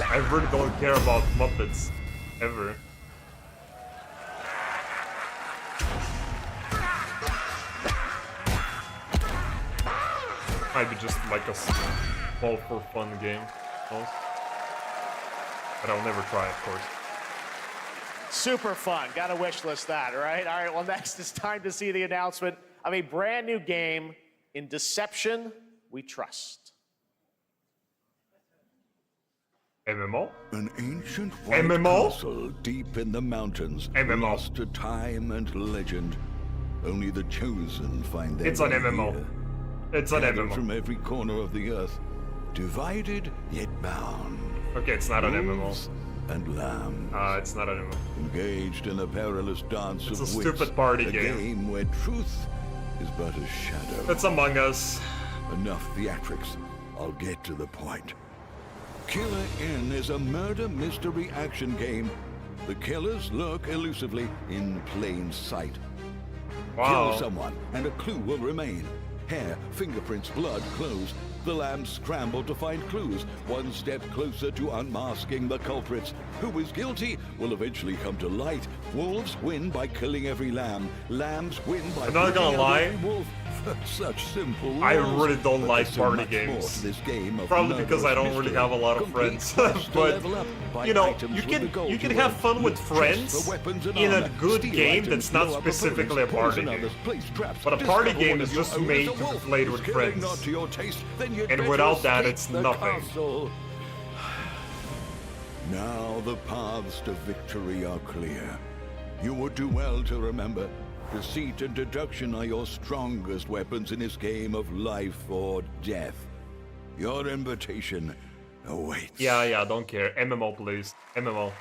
I really don't care about Muppets. Ever. Might be just like a small for fun game. But I'll never try, of course. Super fun. Gotta wish list that, right? All right, well, next it's time to see the announcement of a brand new game in Deception We Trust. MMO? An ancient white castle deep in the mountains, lost to time and legend. Only the chosen find their It's an way MMO. here. It's an Gathered MMO. from every corner of the earth, divided yet bound. Okay, it's not an MMO. Wolves and lambs. It's not an MMO. Engaged in a perilous dance It's of a wits, stupid party a game. where truth is but a shadow. It's Among Us. Enough theatrics. I'll get to the point. Killer Inn is a murder mystery action game. The killers lurk elusively in plain sight. Wow. Kill someone, and a clue will remain. Hair, fingerprints, blood, clothes. The lambs scramble to find clues, one step closer to unmasking the culprits. Who is guilty will eventually come to light. Wolves win by killing every lamb. Lambs win by I'm not gonna picking out lie. every wolf. Such simple rules. I really don't But like there's so party much more games. to this game of Probably because I don't murderous really have a lot of mystery. friends. Complete quest to But level up, buy you know, items you with the gold can to have earn. fun with Look just friends for weapons and in a armor. good Steal game items, that's not blow up specifically a opponents, party poison game. others, place traps, But a party discover game one is of your just own made is a to be wolf played who's with killing friends. not to your taste, then you'd And better without that, escape it's the nothing. castle. Now the paths to victory are clear. You would do well to remember, deceit and deduction are your strongest weapons in this game of life or death. Your invitation awaits. Yeah, don't care. MMO, please. MMO.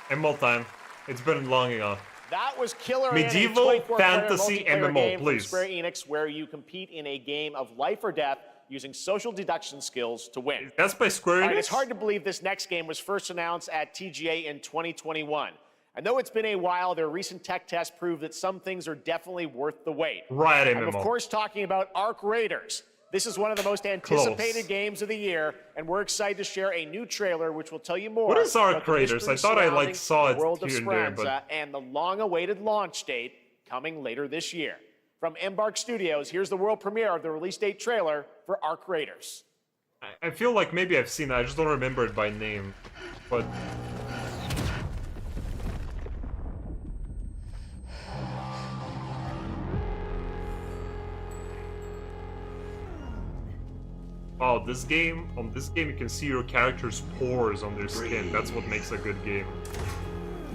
MMO time. It's been long enough. That was Killer Medieval Inn, a 24-player fantasy multiplayer MMO, game from please. Square Enix, where you compete in a game of life or death using social deduction skills to win. That's by Square All right, Enix? it's hard to believe this next game was first announced at TGA in 2021. And though it's been a while, their recent tech tests prove that some things are definitely worth the wait. Right, I'm of MMO. course talking about Arc Raiders. This is one of the most anticipated games of the year, and we're excited to share a new trailer which will tell you more. What is Arc about the Raiders? I mystery thought I, like, surrounding saw the it world of here and there, but- Speranza and the long-awaited launch date coming later this year. From Embark Studios, here's the world premiere of the release date trailer for Arc Raiders. I feel like maybe I've seen it, I just don't remember it by name. But... Oh, this game, on this game you can see your character's pores on their skin. That's what makes a good game.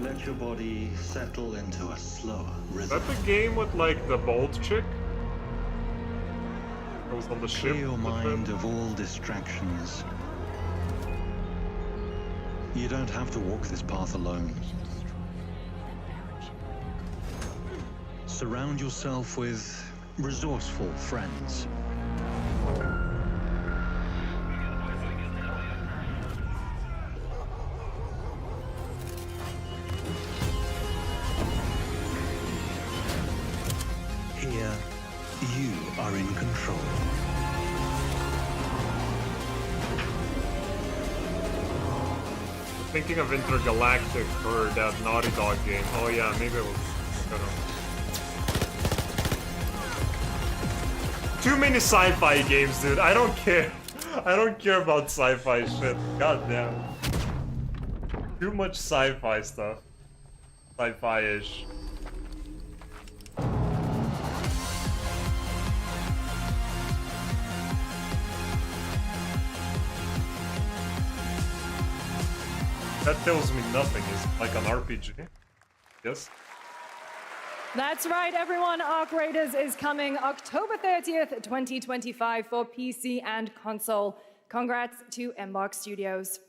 Let your body settle into a slower Is rhythm. that the game with like the bald chick? That was on the ship? Clear your with mind them? of all distractions. You don't have to walk this path alone. Surround yourself with resourceful friends. Here, you are in control. Thinking of Intergalactic or that Naughty Dog game. Oh yeah, maybe it was... I don't know. Too many sci-fi games, dude. I don't care. I don't care about sci-fi shit. God damn. Too much sci-fi stuff. Sci-fi-ish. That tells me nothing. Is it like an RPG? Yes? That's right, everyone. Arc Raiders is coming October 30th, 2025 for PC and console. Congrats to Embark Studios.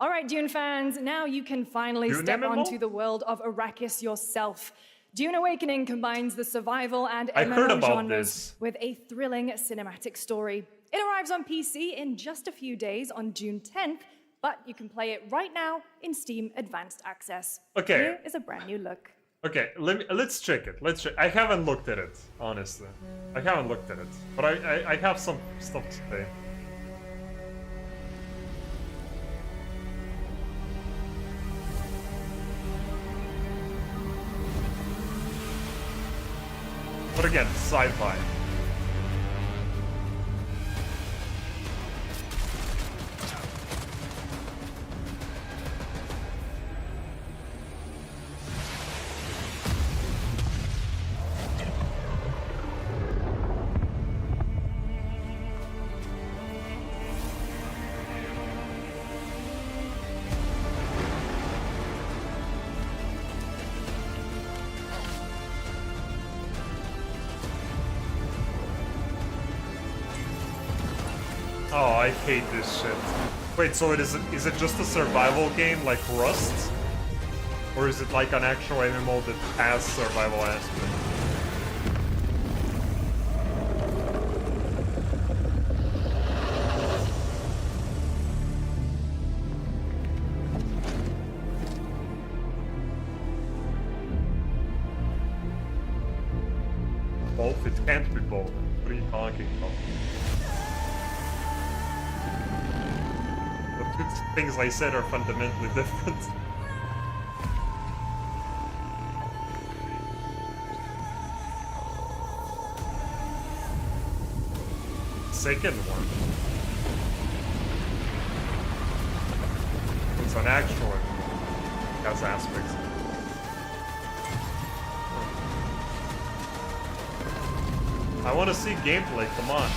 All right, Dune fans, now you can finally Dune step MMO? onto the world of Arrakis yourself. Dune Awakening combines the survival and I heard MMO about genres this. with a thrilling cinematic story. It arrives on PC in just a few days on June 10th, but you can play it right now in Steam Advanced Access. Okay. Here is a brand new look. Okay, let's check it. Let's check. I haven't looked at it, honestly. I haven't looked at it, but I have some stuff to say. sci-fi. Oh, I hate this shit. Wait, so is it just a survival game like Rust? Or is it like an actual MMO that has survival aspect? Both? It can't be both. What are you talking about? The two things I said are fundamentally different. Second one. It's an actual one. It has aspects. I want to see gameplay, come on.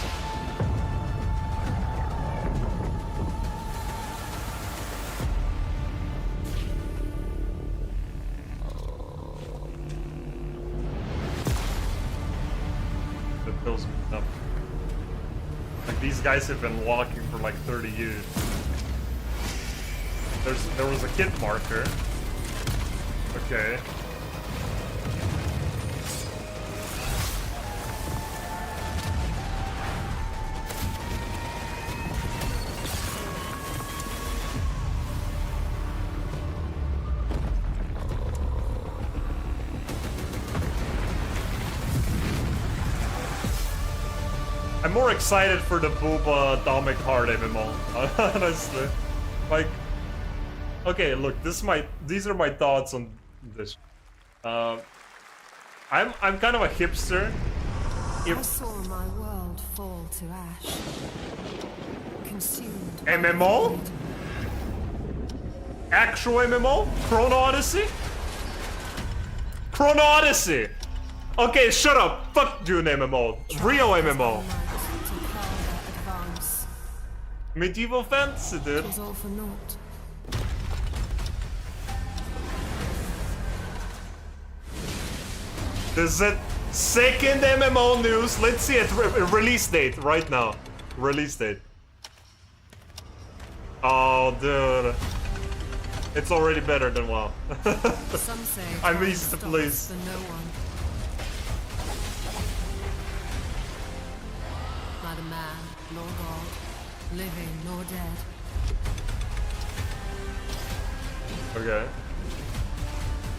That fills me up. Like, these guys have been walking for like 30 years. There was a hit marker. Okay. I'm more excited for the Booba Atomic Heart MMO, honestly. Like, okay, look, these are my thoughts on this. I'm kind of a hipster. I saw my world fall to ash. Consumed. MMO? Actual MMO? Chrono Odyssey? Chrono Odyssey! Okay, shut up! Fuck Dune MMO. Real MMO. Medieval fantasy, dude. It was all for naught. This is second MMO news. Let's see it. Release date right now. Release date. Oh, dude. It's already better than WoW. Some say I'm easy to please. for no one. Neither man nor god, living nor dead. Okay.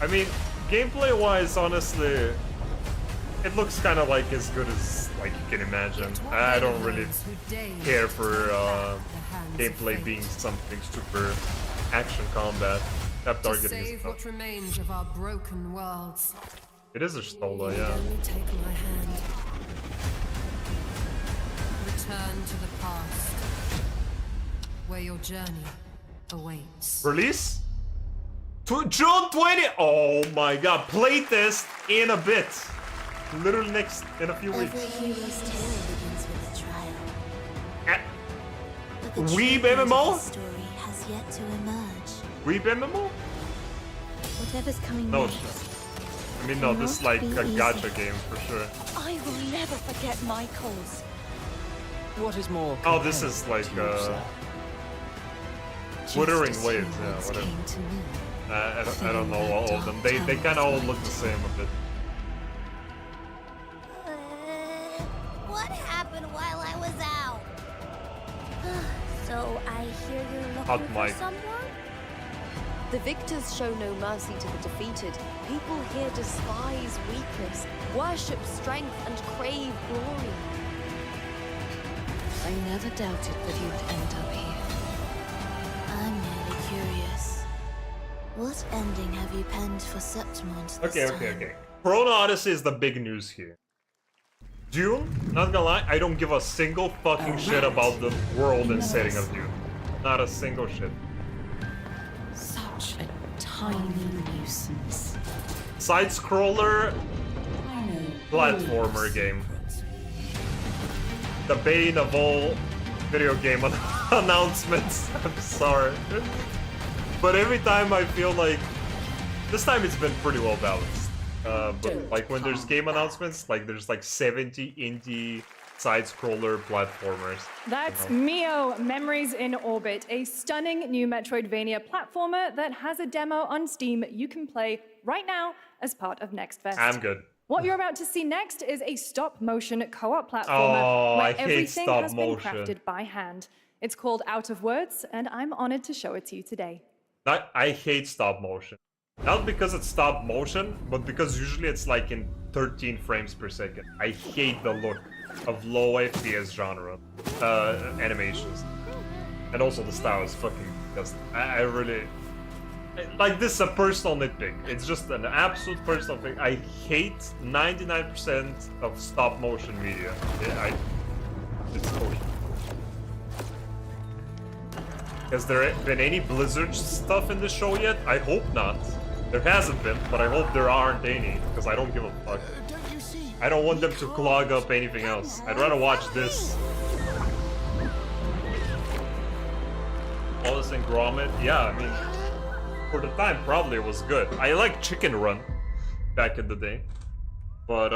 I mean, gameplay-wise, honestly, it looks kind of like as good as like you can imagine. I don't really care for gameplay being something super action combat. Tap To targeting is save tough. what remains of our broken worlds. It is a Stola, yeah. Only take my hand. Return to the past, where your journey awaits. Release? June 20! Oh my god, playtest in a bit. Literally in a few weeks. Every hero's tale begins with a trial. But the Weeb true end of MMO? the story has yet to emerge. Weeb MMO? Whatever's coming No next. shit. I mean, no, this is like a gacha game for sure. I will never forget my cause. What is more? Oh, this is like Wuthering Waves, yeah, whatever. I don't know all of them. They kind of all look the same a bit. What happened while I was out? So I hear you're Hot looking for mic. someone? The victors show no mercy to the defeated. People here despise weakness, worship strength, and crave glory. I never doubted that you'd end up here. I'm merely curious. What ending have you penned for Septimont this Okay. Chrono Odyssey is the big news here. Dune, not gonna lie, I don't give a single fucking shit about the world and setting of Dune. Not a single shit. Such a tiny nuisance. Side-scroller platformer game. The bane of all video game announcements. I'm sorry. But every time I feel like... This time it's been pretty well balanced. But like when there's game announcements, like there's like 70 indie side-scroller platformers. That's Mio Memories in Orbit, a stunning new Metroidvania platformer that has a demo on Steam you can play right now as part of Next Fest. I'm good. What you're about to see next is a stop-motion co-op platformer where everything has been crafted by hand. It's called Out of Words, and I'm honored to show it to you today. I hate stop motion. Not because it's stop motion, but because usually it's like in 13 frames per second. I hate the look of low FPS genre animations. And also the style is fucking disgusting. I really... Like, this is a personal nitpick. It's just an absolute personal thing. I hate 99% of stop motion media. It's bullshit. Has there been any Blizzard stuff in the show yet? I hope not. There hasn't been, but I hope there aren't any, because I don't give a fuck. I don't want them to clog up anything else. I'd rather watch this. Wallace and Gromit? Yeah, I mean, for the time, probably it was good. I liked Chicken Run back in the day. But,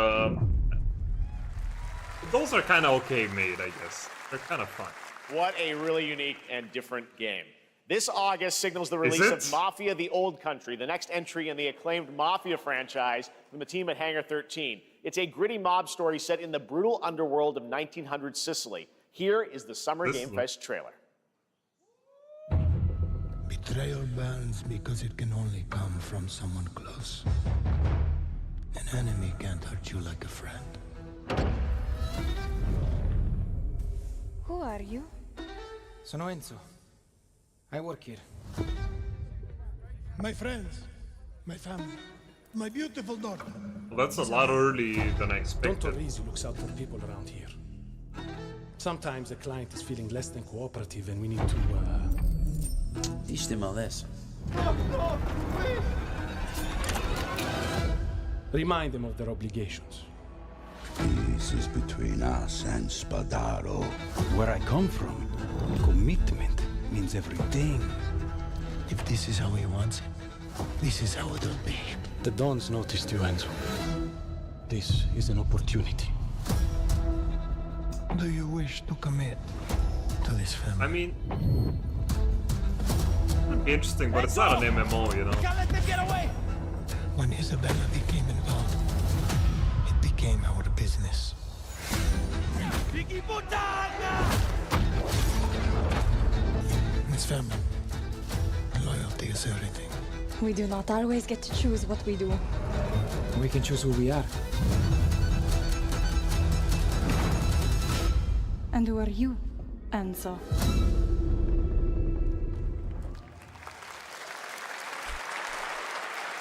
those are kind of okay made, I guess. They're kind of fun. What a really unique and different game. This August signals the release of Mafia: The Old Country, the next entry in the acclaimed Mafia franchise from the team at Hangar 13. It's a gritty mob story set in the brutal underworld of 1900 Sicily. Here is the Summer Game Fest trailer. Betrayal burns because it can only come from someone close. An enemy can't hurt you like a friend. Who are you? Sono Enzo. I work here. My friends, my family, my beautiful daughter. Well, that's a lot earlier than I expected. Don Torrisi looks out for people around here. Sometimes the client is feeling less than cooperative and we need to, teach them a lesson. Remind them of their obligations. This is between us and Spadaro. Where I come from, commitment means everything. If this is how he wants it, this is how it'll be. The Dons noticed you, Enzo. This is an opportunity. Do you wish to commit to this family? I mean, it'd be interesting, but it's not an MMO, you know. Can't let them get away! When Isabella became involved, it became our business. Miss family, loyalty is everything. We do not always get to choose what we do. We can choose who we are. And who are you, Enzo?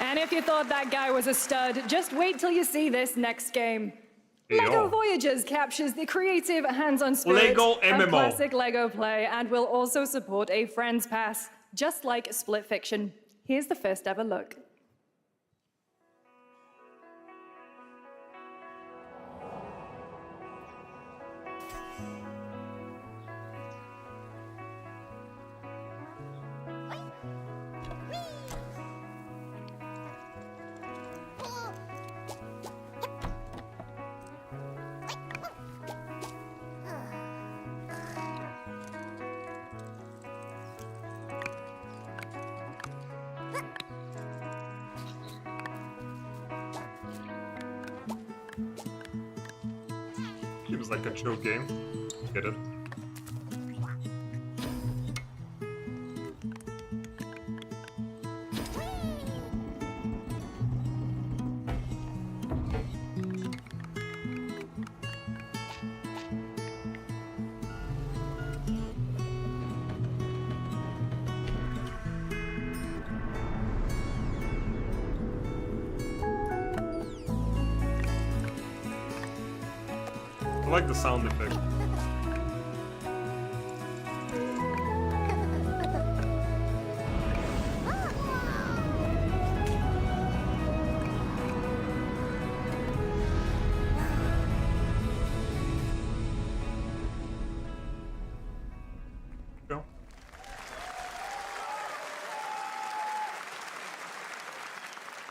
And if you thought that guy was a stud, just wait till you see this next game. Hey, LEGO Voyages captures the creative, hands-on spirit Lego of MMO. classic LEGO play and will also support a Friends Pass, just like Split Fiction. Here's the first ever look. Seems like a chill game. Get it? I like the sound effect.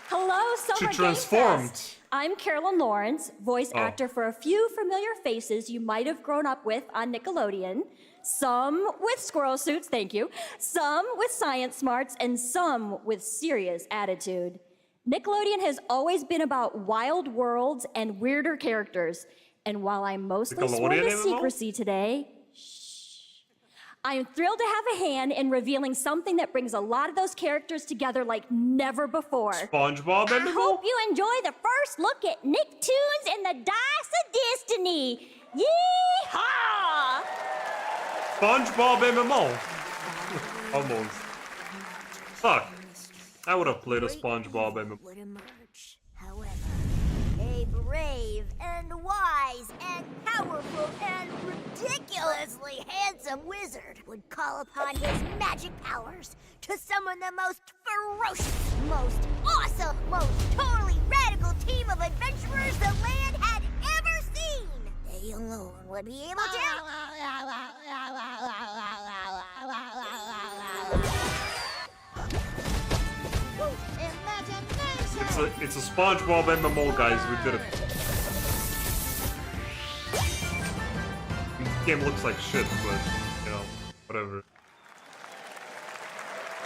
Hello, Summer She Game transformed. Fest. I'm Carolyn Lawrence, voice actor for a few familiar faces you might have grown up with on Nickelodeon. Some with squirrel suits, thank you. Some with science smarts, and some with serious attitude. Nickelodeon has always been about wild worlds and weirder characters. And while I'm mostly sworn to secrecy today, I am thrilled to have a hand in revealing something that brings a lot of those characters together like never before. SpongeBob I hope you enjoy the first look at Nicktoons and the Dice of Destiny. Yee-haw! SpongeBob MMO. Almost. Fuck. I would have played a SpongeBob MMO. Would emerge, however. A brave and wise and powerful and ridiculously handsome wizard would call upon his magic powers to summon the most ferocious, most awesome, most totally radical team of adventurers the land had ever seen. They alone would be able to... It's a SpongeBob MMO, guys. We did it. The game looks like shit, but you know, whatever.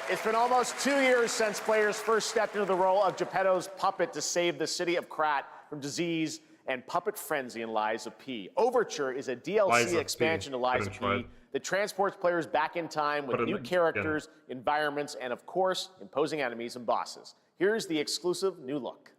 It's been almost 2 years since players first stepped into the role of Geppetto's puppet to save the city of Krat from disease and puppet frenzy in Lies of P. Overture is a DLC expansion to Lies of P that transports players back in time with new characters, environments, and of course, imposing enemies and bosses. Here's the exclusive new look.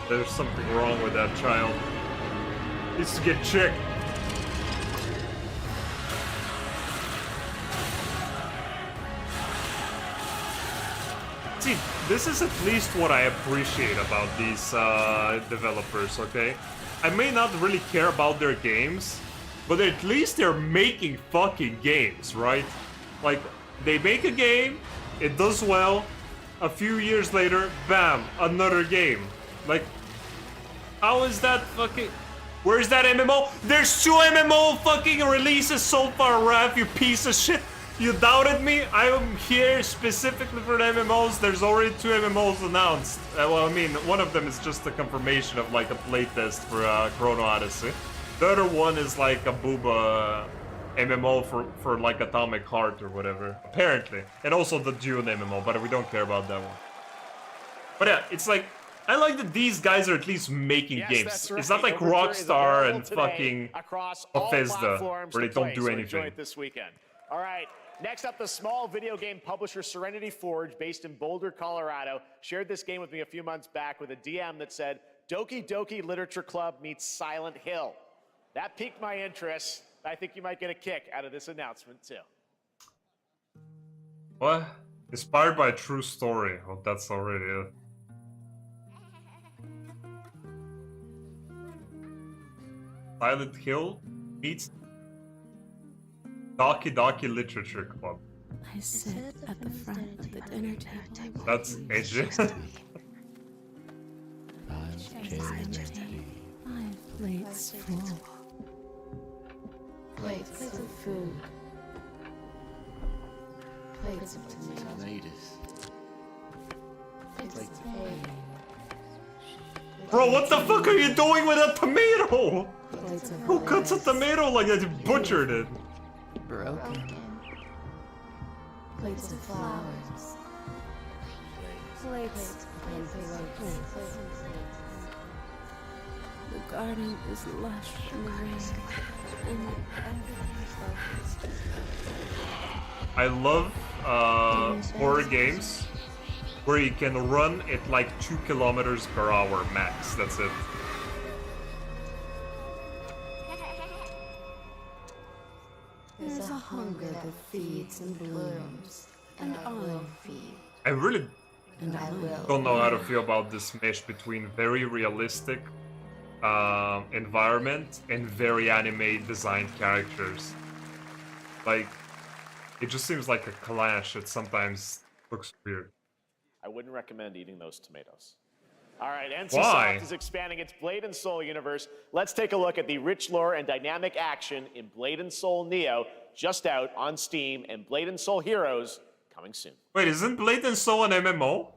There's something wrong with that child. He needs to get checked. See, this is at least what I appreciate about these developers, okay? I may not really care about their games, but at least they're making fucking games, right? Like, they make a game, it does well, a few years later, bam, another game. Like, how is that fucking... Where's that MMO? There's 2 MMO fucking releases so far, Raph, you piece of shit. You doubted me? I am here specifically for the MMOs. There's already 2 MMOs announced. Well, I mean, one of them is just a confirmation of like a playtest for Chrono Odyssey. The other one is like a booba MMO for like Atomic Heart or whatever. Apparently. And also the Dune MMO, but we don't care about that one. But yeah, it's like, I like that these guys are at least making games. Right. It's not like Rockstar and fucking Bethesda, where they don't do anything. It this weekend. All right, next up, the small video game publisher Serenity Forge, based in Boulder, Colorado, shared this game with me a few months back with a DM that said, Doki Doki Literature Club meets Silent Hill. That piqued my interest. I think you might get a kick out of this announcement, too. What? Inspired by a true story. Oh, that's already it. Silent Hill meets Doki Doki Literature Club. I sit at the front of the dinner table. That's edgy. 5 plates full. Plates of food. Plates of tomatoes. Plates of egg. Bro, what the fuck are you doing with a tomato? Who cuts a tomato like that? You butchered it. Broken. Plates of flowers. Plates and plates. The garden is lush in the rain, and I love horror games where you can run at like 2 kilometers per hour max. That's it. There's a hunger that feeds and blooms, and I will feed. I really And I will. don't know how to feel about this mesh between very realistic environment and very anime designed characters. Like, it just seems like a clash. It sometimes looks weird. I wouldn't recommend eating those tomatoes. All right, Why? NCSoft is expanding its Blade and Soul universe. Let's take a look at the rich lore and dynamic action in Blade and Soul Neo, just out on Steam, and Blade and Soul Heroes coming soon. Wait, isn't Blade and Soul an MMO?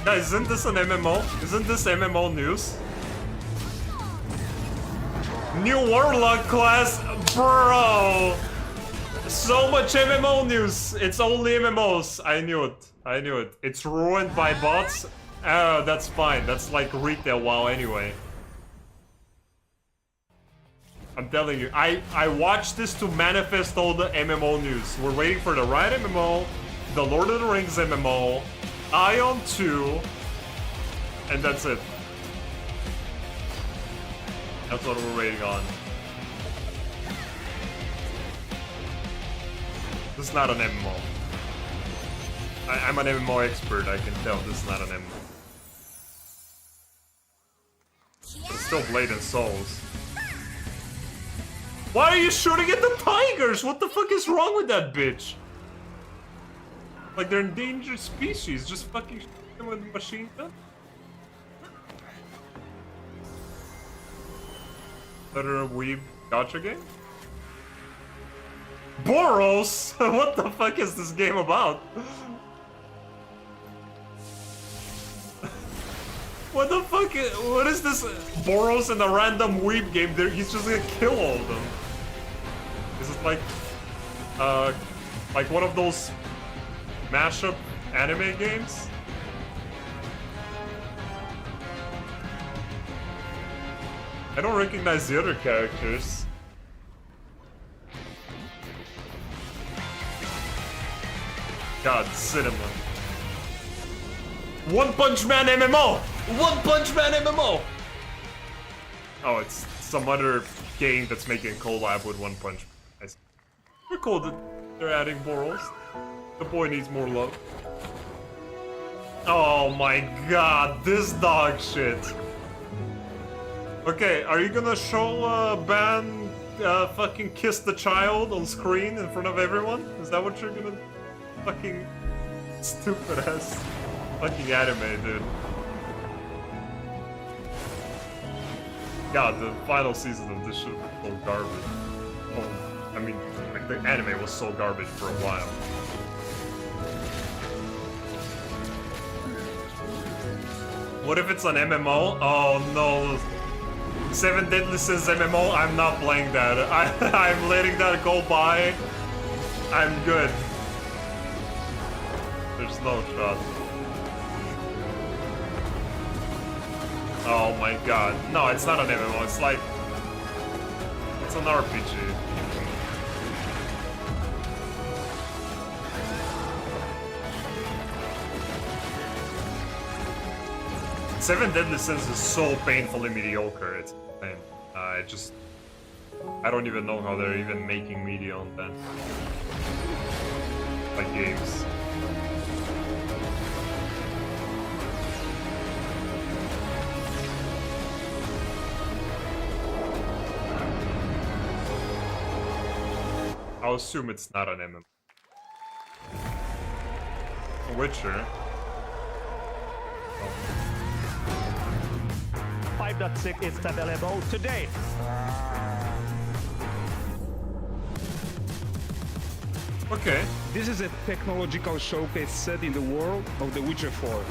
Guys, isn't this an MMO? Isn't this MMO news? New Warlock class, bro! So much MMO news! It's only MMOs. I knew it. I knew it. It's ruined by bots. Oh, that's fine. That's like retail WoW anyway. I'm telling you, I watched this to manifest all the MMO news. We're waiting for the right MMO, the Lord of the Rings MMO, Ion 2, and that's it. That's what we're waiting on. This is not an MMO. I'm an MMO expert, I can tell this is not an MMO. It's still Blade and Souls. Why are you shooting at the tigers? What the fuck is wrong with that bitch? Like they're endangered species, just fucking shoot them with a machine gun? Better weeb gacha game? Boros? What the fuck is this game about? What the fuck? What is this? Boros in a random weeb game? He's just gonna kill all of them. Is it like one of those mashup anime games? I don't recognize the other characters. God, cinema. One Punch Man MMO! One Punch Man MMO! Oh, it's some other game that's making a collab with One Punch Man. We're cool that they're adding Boros. The boy needs more love. Oh my god, this dog shit. Okay, are you gonna show ban fucking Kiss the Child on screen in front of everyone? Is that what you're gonna fucking stupid ass fucking anime, dude? God, the final season of this shit was so garbage. Oh, I mean, like the anime was so garbage for a while. What if it's an MMO? Oh no. 7 Deadly Sins MMO? I'm not playing that. I'm letting that go by. I'm good. There's no shot. Oh my god. No, it's not an MMO. It's like... It's an RPG. 7 Deadly Sins is so painfully mediocre, it's insane. I don't even know how they're even making media on that. Like games. I'll assume it's not an MMO. Witcher. 5.6 is available today. Okay. This is a technological showcase set in the world of The Witcher 4.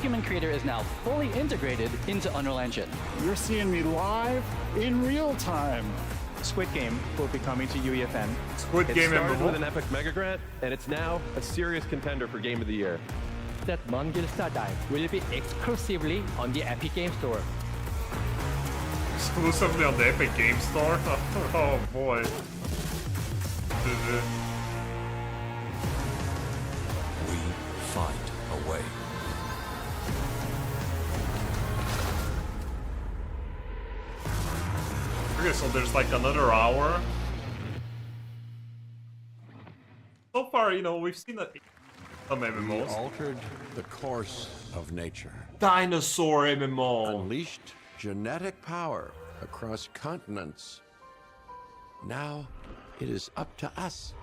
Human Creator is now fully integrated into Unreal Engine. You're seeing me live in real time. Squid Game will be coming to UEFN. Squid It Game started MMO? with an epic mega grant, and it's now a serious contender for Game of the Year. That Mongil Dive will be exclusively on the Epic Game Store. exclusively on the Epic Game Store? Oh boy. We find a way. Okay, so there's like another hour. So far, you know, we've seen some We MMOs. altered the course of nature. Dinosaur MMO. Unleashed genetic power across continents. Now it is up to us.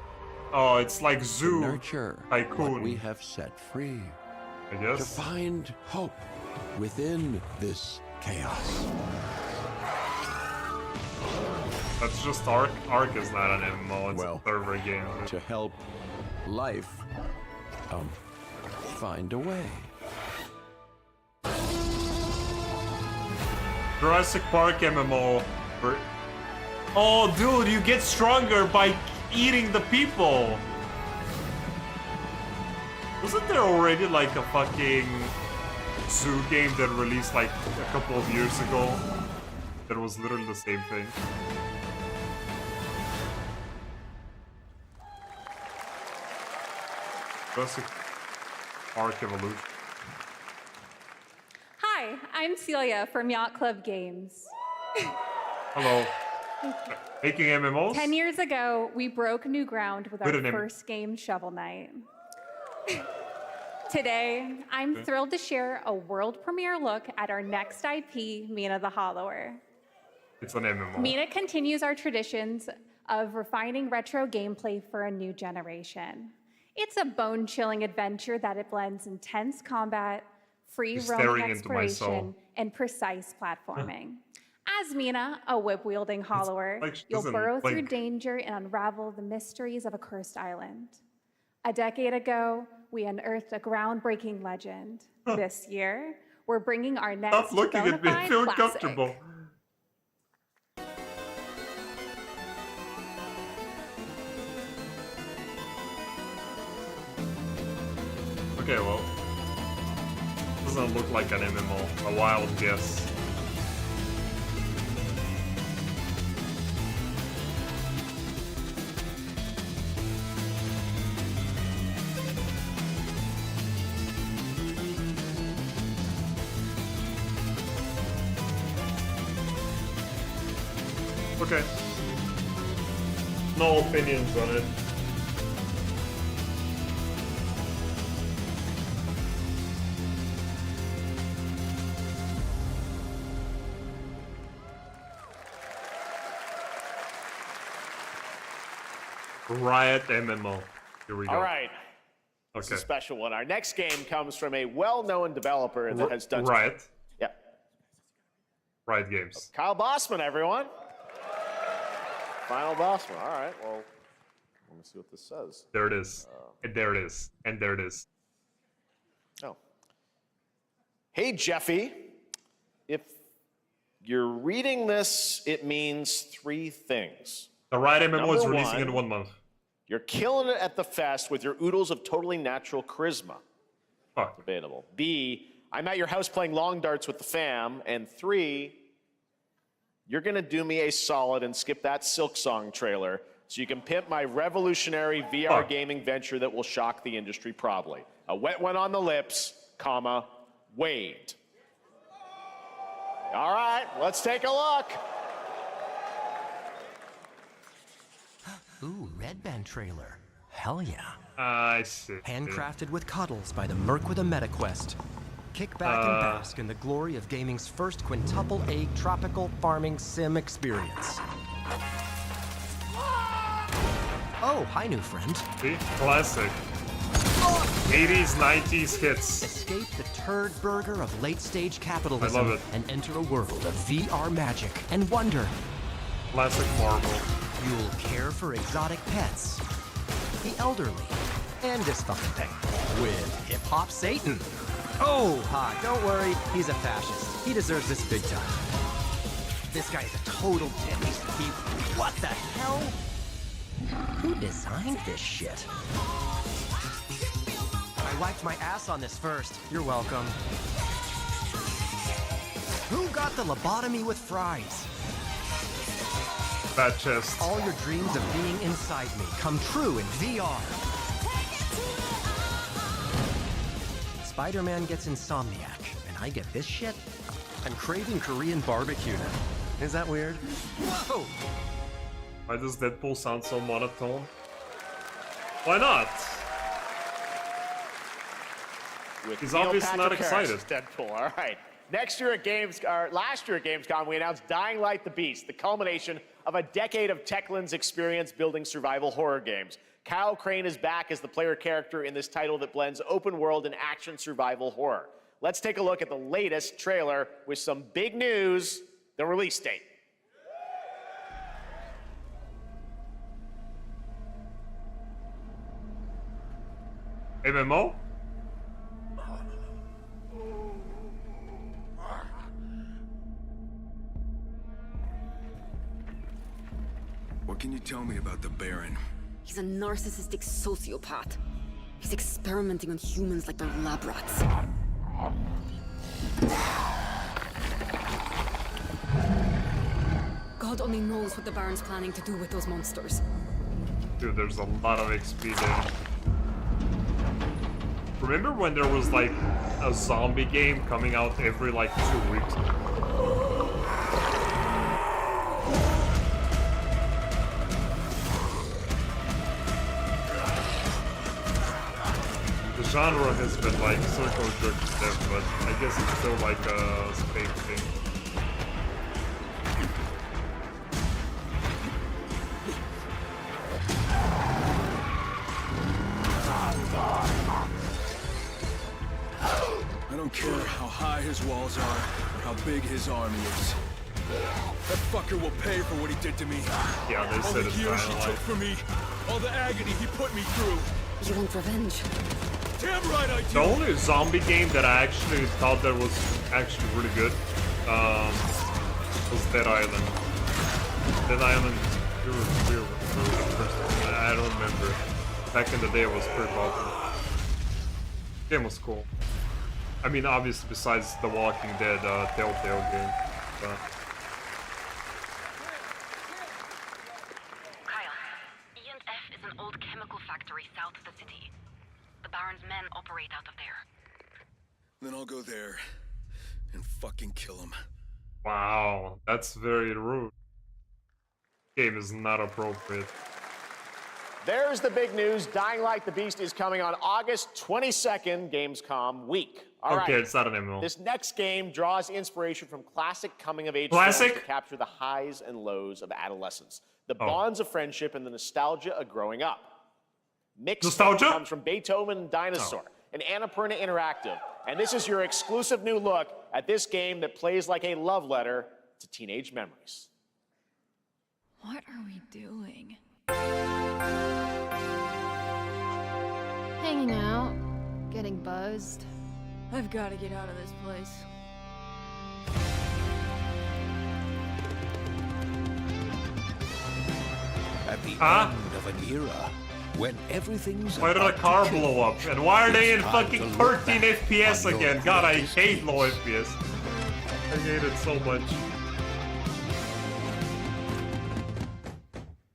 Oh, it's like Zoo to nurture Tycoon. what we have set free. I guess. To find hope within this chaos. That's just Ark. Ark is not an MMO, it's a server game. To help life find a way. Jurassic Park MMO. Oh, dude, you get stronger by eating the people. Wasn't there already like a fucking zoo game that released like a couple of years ago? That was literally the same thing. Jurassic Park Evolution. Hi, I'm Celia from Yacht Club Games. Hello. Making MMOs? 10 years ago, we broke new ground with our Good name. first game, Shovel Knight. Today, I'm thrilled to share a world premiere look at our next IP, Mina the Hollower. It's an MMO. Mina continues our traditions of refining retro gameplay for a new generation. It's a bone-chilling adventure that it blends intense combat, free You're roaming staring into my soul. exploration, and precise platforming. As Mina, a whip-wielding hollower, like she you'll doesn't burrow through blink. danger and unravel the mysteries of a cursed island. A decade ago, we unearthed a groundbreaking legend. This year, we're bringing our next Stop looking at me, bonafide feel classic. uncomfortable. Okay, well. Doesn't look like an MMO. A wild guess. Okay. No opinions on it. Riot MMO. Here we go. All right. It's a Okay. special one. Our next game comes from a well-known developer that has done Riot. Yeah. Riot Games. Kyle Bossman, everyone. Final Bossman. All right. Well, let me see what this says. There it is. And there it is. And there it is. Oh. Hey, Jeffy. If you're reading this, it means three things. The Riot MMO is Number releasing in one, 1 month. You're killing it at the fest with your oodles of totally natural charisma. Fuck. Debatable. B, I'm at your house playing long darts with the fam. And 3, you're going to do me a solid and skip that Silk Song trailer so you can pimp my revolutionary VR gaming venture that will shock the industry probably. A wet one on the lips, comma, waved. All right, let's take a look. Ooh, Red Band trailer. Hell yeah. I see. Handcrafted with cuddles by the Merc with a MetaQuest. Kick back and bask in the glory of gaming's first quintuple A tropical farming sim experience. Oh, hi, new friend. See? Classic. 80s, 90s hits. Escape the turd burger of late-stage capitalism I love it. and enter a world of VR magic and wonder. Classic Marvel. You'll care for exotic pets, the elderly, and disgusting with hip-hop Satan. Oh, hi, don't worry, he's a fascist. He deserves this big time. This guy is a total dick. What the hell? Who designed this shit? I wiped my ass on this first. You're welcome. Who got got the lobotomy with fries. That chest. All your dreams of being inside me come true in VR. Spider-Man gets Insomniac, and I get this shit? I'm craving Korean barbecue now. Is that weird? Whoa! Why does Deadpool sound so monotone? Why not? With He's Neil obviously not Patrick Harris excited. as Deadpool. All right. Last year at Gamescom, we announced Dying Light: The Beast, the culmination of a decade of Techland's experience building survival horror games. Kyle Crane is back as the player character in this title that blends open world and action survival horror. Let's take a look at the latest trailer with some big news, the release date. MMO? What can you tell me about the Baron? He's a narcissistic sociopath. He's experimenting on humans like they're lab rats. God only knows what the Baron's planning to do with those monsters. Dude, there's a lot of XP there. Remember when there was like a zombie game coming out every like 2 weeks? The genre has been like circle jerk to death, but I guess it's still like a fake thing. I don't care how high his walls are or how big his army is. That fucker will pay for what he did to me. Yeah, they all said the it's years he Dying took Light. from me, all the agony he put me through. You want revenge? Damn right I do. The only zombie game that I actually thought that was actually really good was Dead Island. Dead Island 2 or 3 or the first one. I don't remember. Back in the day it was pretty popular. Game was cool. I mean, obviously besides the Walking Dead Telltale game. But... Kyle, E&F is an old chemical factory south of the city. The Baron's men operate out of there. Then I'll go there and fucking kill him. Wow, that's very rude. Game is not appropriate. There's the big news. Dying Light: The Beast is coming on August 22nd, Gamescom week. All right. Okay, it's not an MMO. This next game draws inspiration from classic coming-of-age Classic? films to capture the highs and lows of adolescence, the bonds of friendship, and the nostalgia of growing up. Mixed Nostalgia? comes from Beethoven and Dinosaur and Annapurna Interactive, and this is your exclusive new look at this game that plays like a love letter to teenage memories. What are we doing? Hanging out, getting buzzed. I've got to get out of this place. At the end of an era, when everything's Why did a car blow up? And why are they in fucking 13 FPS again? God, I hate low FPS. I hate it so much.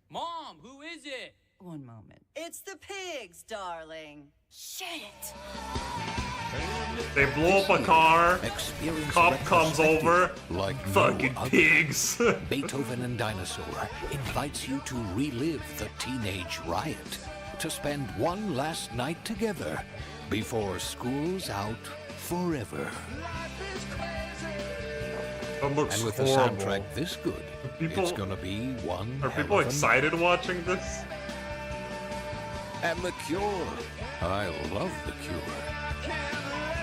Mom, who is it? One moment. It's the pigs, darling. Shit! They blow up a car, cop comes over, like fucking pigs. Beethoven and Dinosaur invites you to relive the teenage riot, to spend one last night together before school's out forever. That looks And with horrible. a soundtrack this good, People- it's gonna be one. Are people excited watching this? And The Cure. I love The Cure.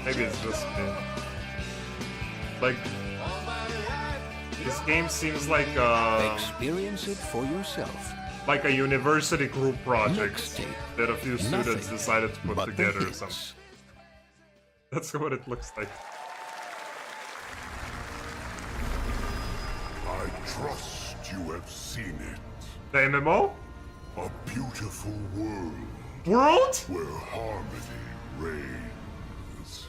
Maybe it's just me. Like, this game seems like Experience it for yourself. like a university group project that a few students Nothing decided to put but the together or hits. something. That's what it looks like. I trust you have seen it. The MMO? A beautiful world. World? Where harmony reigns.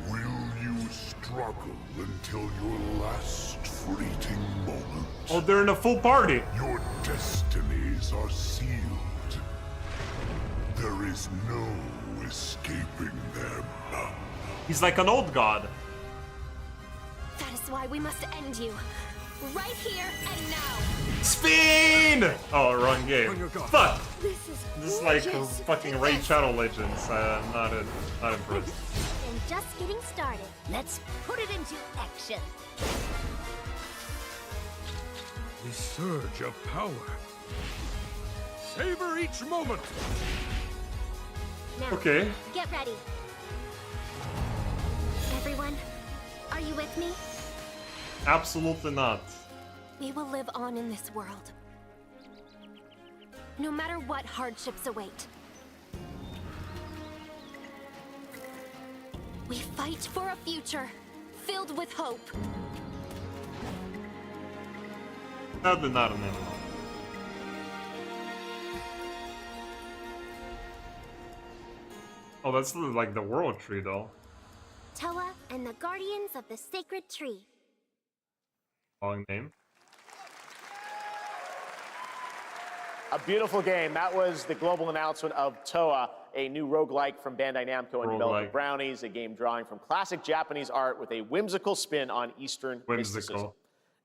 Will you stop struggle until your last fleeting moment. Oh, they're in a full party. Your destinies are sealed. There is no escaping them. He's like an old god. That is why we must end you. Right here and now. Spin! Oh, wrong game. Fuck! This is like fucking Raid Shadow Legends. I'm not impressed. And just getting started. Let's put it into action. The surge of power. Savor each moment. Now, Okay. get ready. Everyone, are you with me? Absolutely not. We will live on in this world. No matter what hardships await. We fight for a future filled with hope. Sadly not an animal. Oh, that's like the world tree though. Toa and the Guardians of the Sacred Tree. Long name. A beautiful game. That was the global announcement of Toa, a new roguelike from Bandai Namco and developer Brownies, a game drawing from classic Japanese art with a whimsical spin on Eastern mysticism.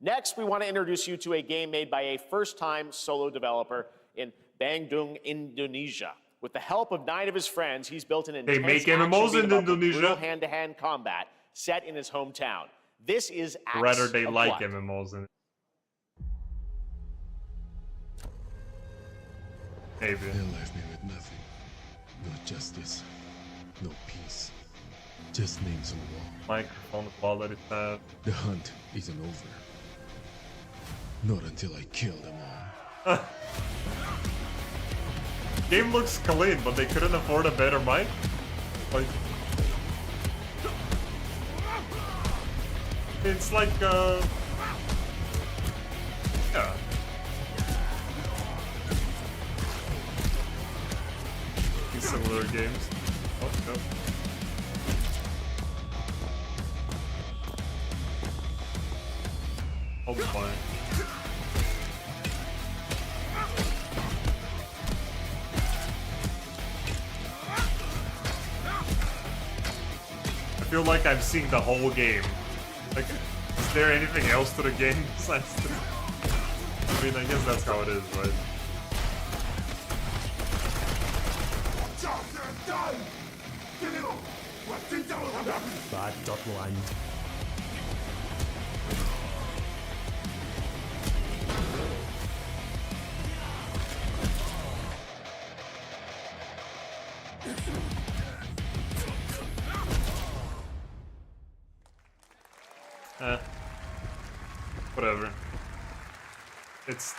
Next, we want to introduce you to a game made by a first-time solo developer in Bandung, Indonesia. With the help of 9 of his friends, he's built an intense make MMOs in Indonesia. hand-to-hand combat set in his hometown. This is Acts Rather they of like Blood. MMOs in Maybe. They left me with nothing. No justice. No peace. Just names on the wall. Microphone quality tab. The hunt isn't over. Not until I kill them all. Game looks clean, but they couldn't afford a better mic? Like... It's like, yeah. These similar games. Oh, no. Oh boy. I feel like I'm seeing the whole game. Like, is there anything else to the game besides this? I mean, I guess that's how it is, right? Bad.1. Whatever. It's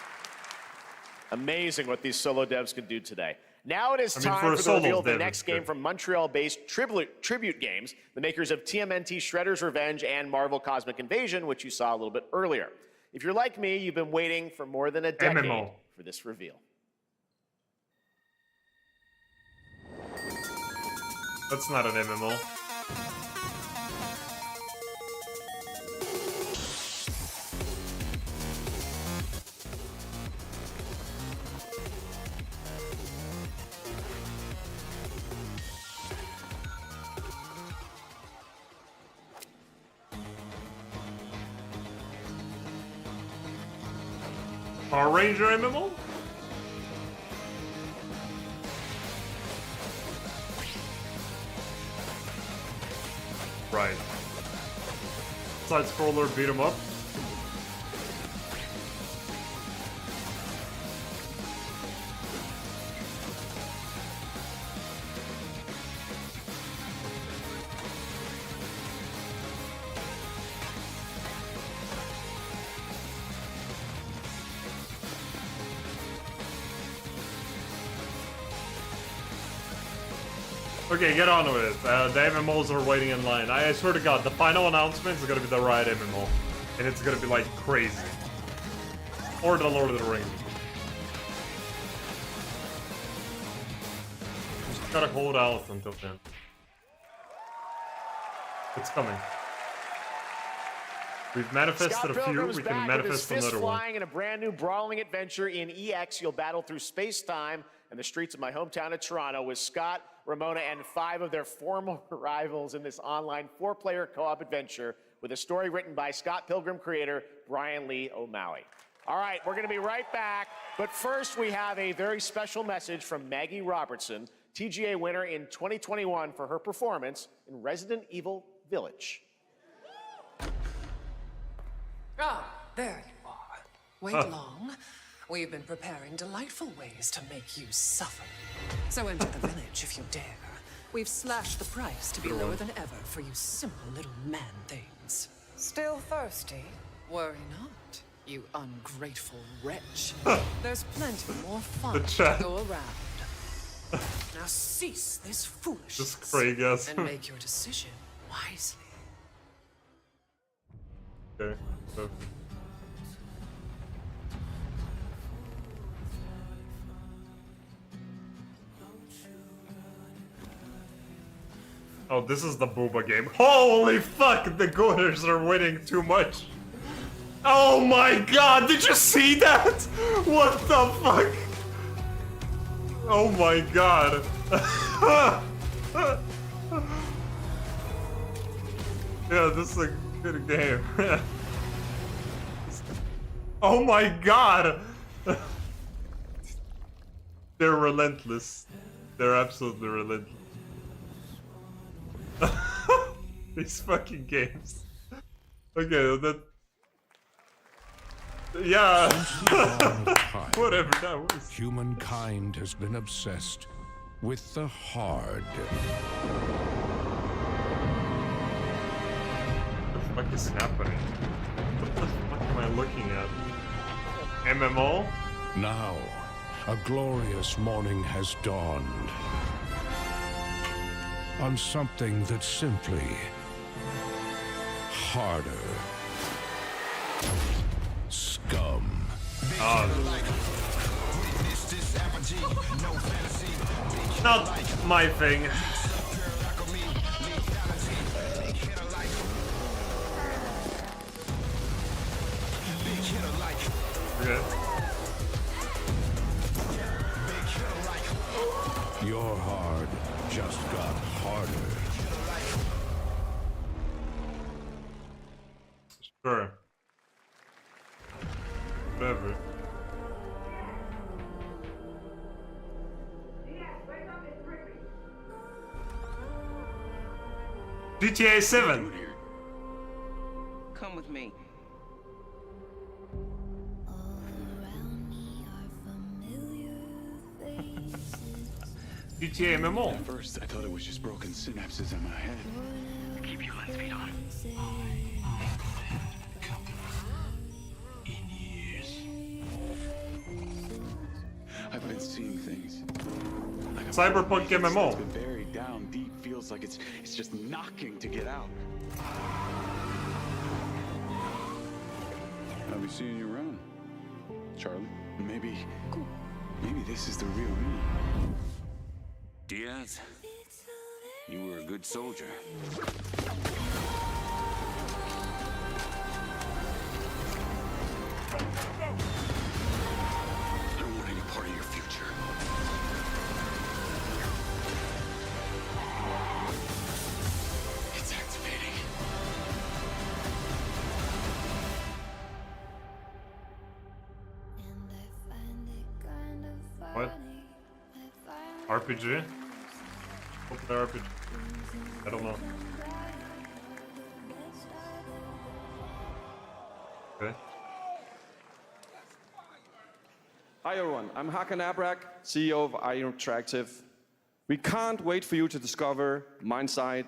amazing what these solo devs can do today. Now it is for time a for the solo reveal of the dev, next it's game good. from Montreal-based Tribute Games, the makers of TMNT Shredder's Revenge and Marvel Cosmic Invasion, which you saw a little bit earlier. If you're like me, you've been waiting for more than a decade MMO. for this reveal. That's not an MMO. Power Ranger MMO? Right. Side scroller beat 'em up. Okay, get on with it. The MMOs are waiting in line. I swear to God, the final announcement is gonna be the right MMO. And it's gonna be like crazy. Or the Lord of the Rings. Just gotta hold out until then. It's coming. We've manifested Scott a few, Pilgrim's we can back with his manifest fist another one. flying in a brand new brawling adventure in EX. You'll battle through space-time and the streets of my hometown of Toronto with Scott, Ramona, and 5 of their former rivals in this online 4-player co-op adventure with a story written by Scott Pilgrim creator Brian Lee O'Malley. All right, we're going to be right back, but first we have a very special message from Maggie Robertson, TGA winner in 2021 for her performance in Resident Evil Village. Ah, there you are. Wait long. We've been preparing delightful ways to make you suffer. So enter the village if you dare. We've slashed the price to be lower than ever for you simple little man things. Still thirsty? Worry not, you ungrateful wretch. There's plenty more fun to go around. Now cease this foolishness and make your decision wisely. Okay. So. Oh, this is the booba game. Holy fuck, the Gooners are winning too much. Oh my god, did you see that? What the fuck? Oh my god. Yeah, this is a good game. Oh my god! They're relentless. They're absolutely relentless. These fucking games. Okay, that... Yeah! Whatever that was. Humankind has been obsessed with the hard. What the fuck is happening? What the fuck am I looking at? MMO? Now, a glorious morning has dawned on something that's simply harder. Scum. Not my thing. Okay. Your hard just got harder. Sure. Whatever. GTA 7. Come with me. GTA MMO. At first, I thought it was just broken synapses in my head. Keep your lens feed on. I've been seeing things. Like Cyberpunk MMO. It's been buried down deep. Feels like it's just knocking to get out. I'll be seeing you around, Charlie. Maybe this is the real me. Diaz, you were a good soldier. I don't want any part of your future. It's activating. What? RPG? Popular RPG. I don't know. Okay. Hi everyone, I'm Hakan Abrak, CEO of IO Interactive. We can't wait for you to discover Mindside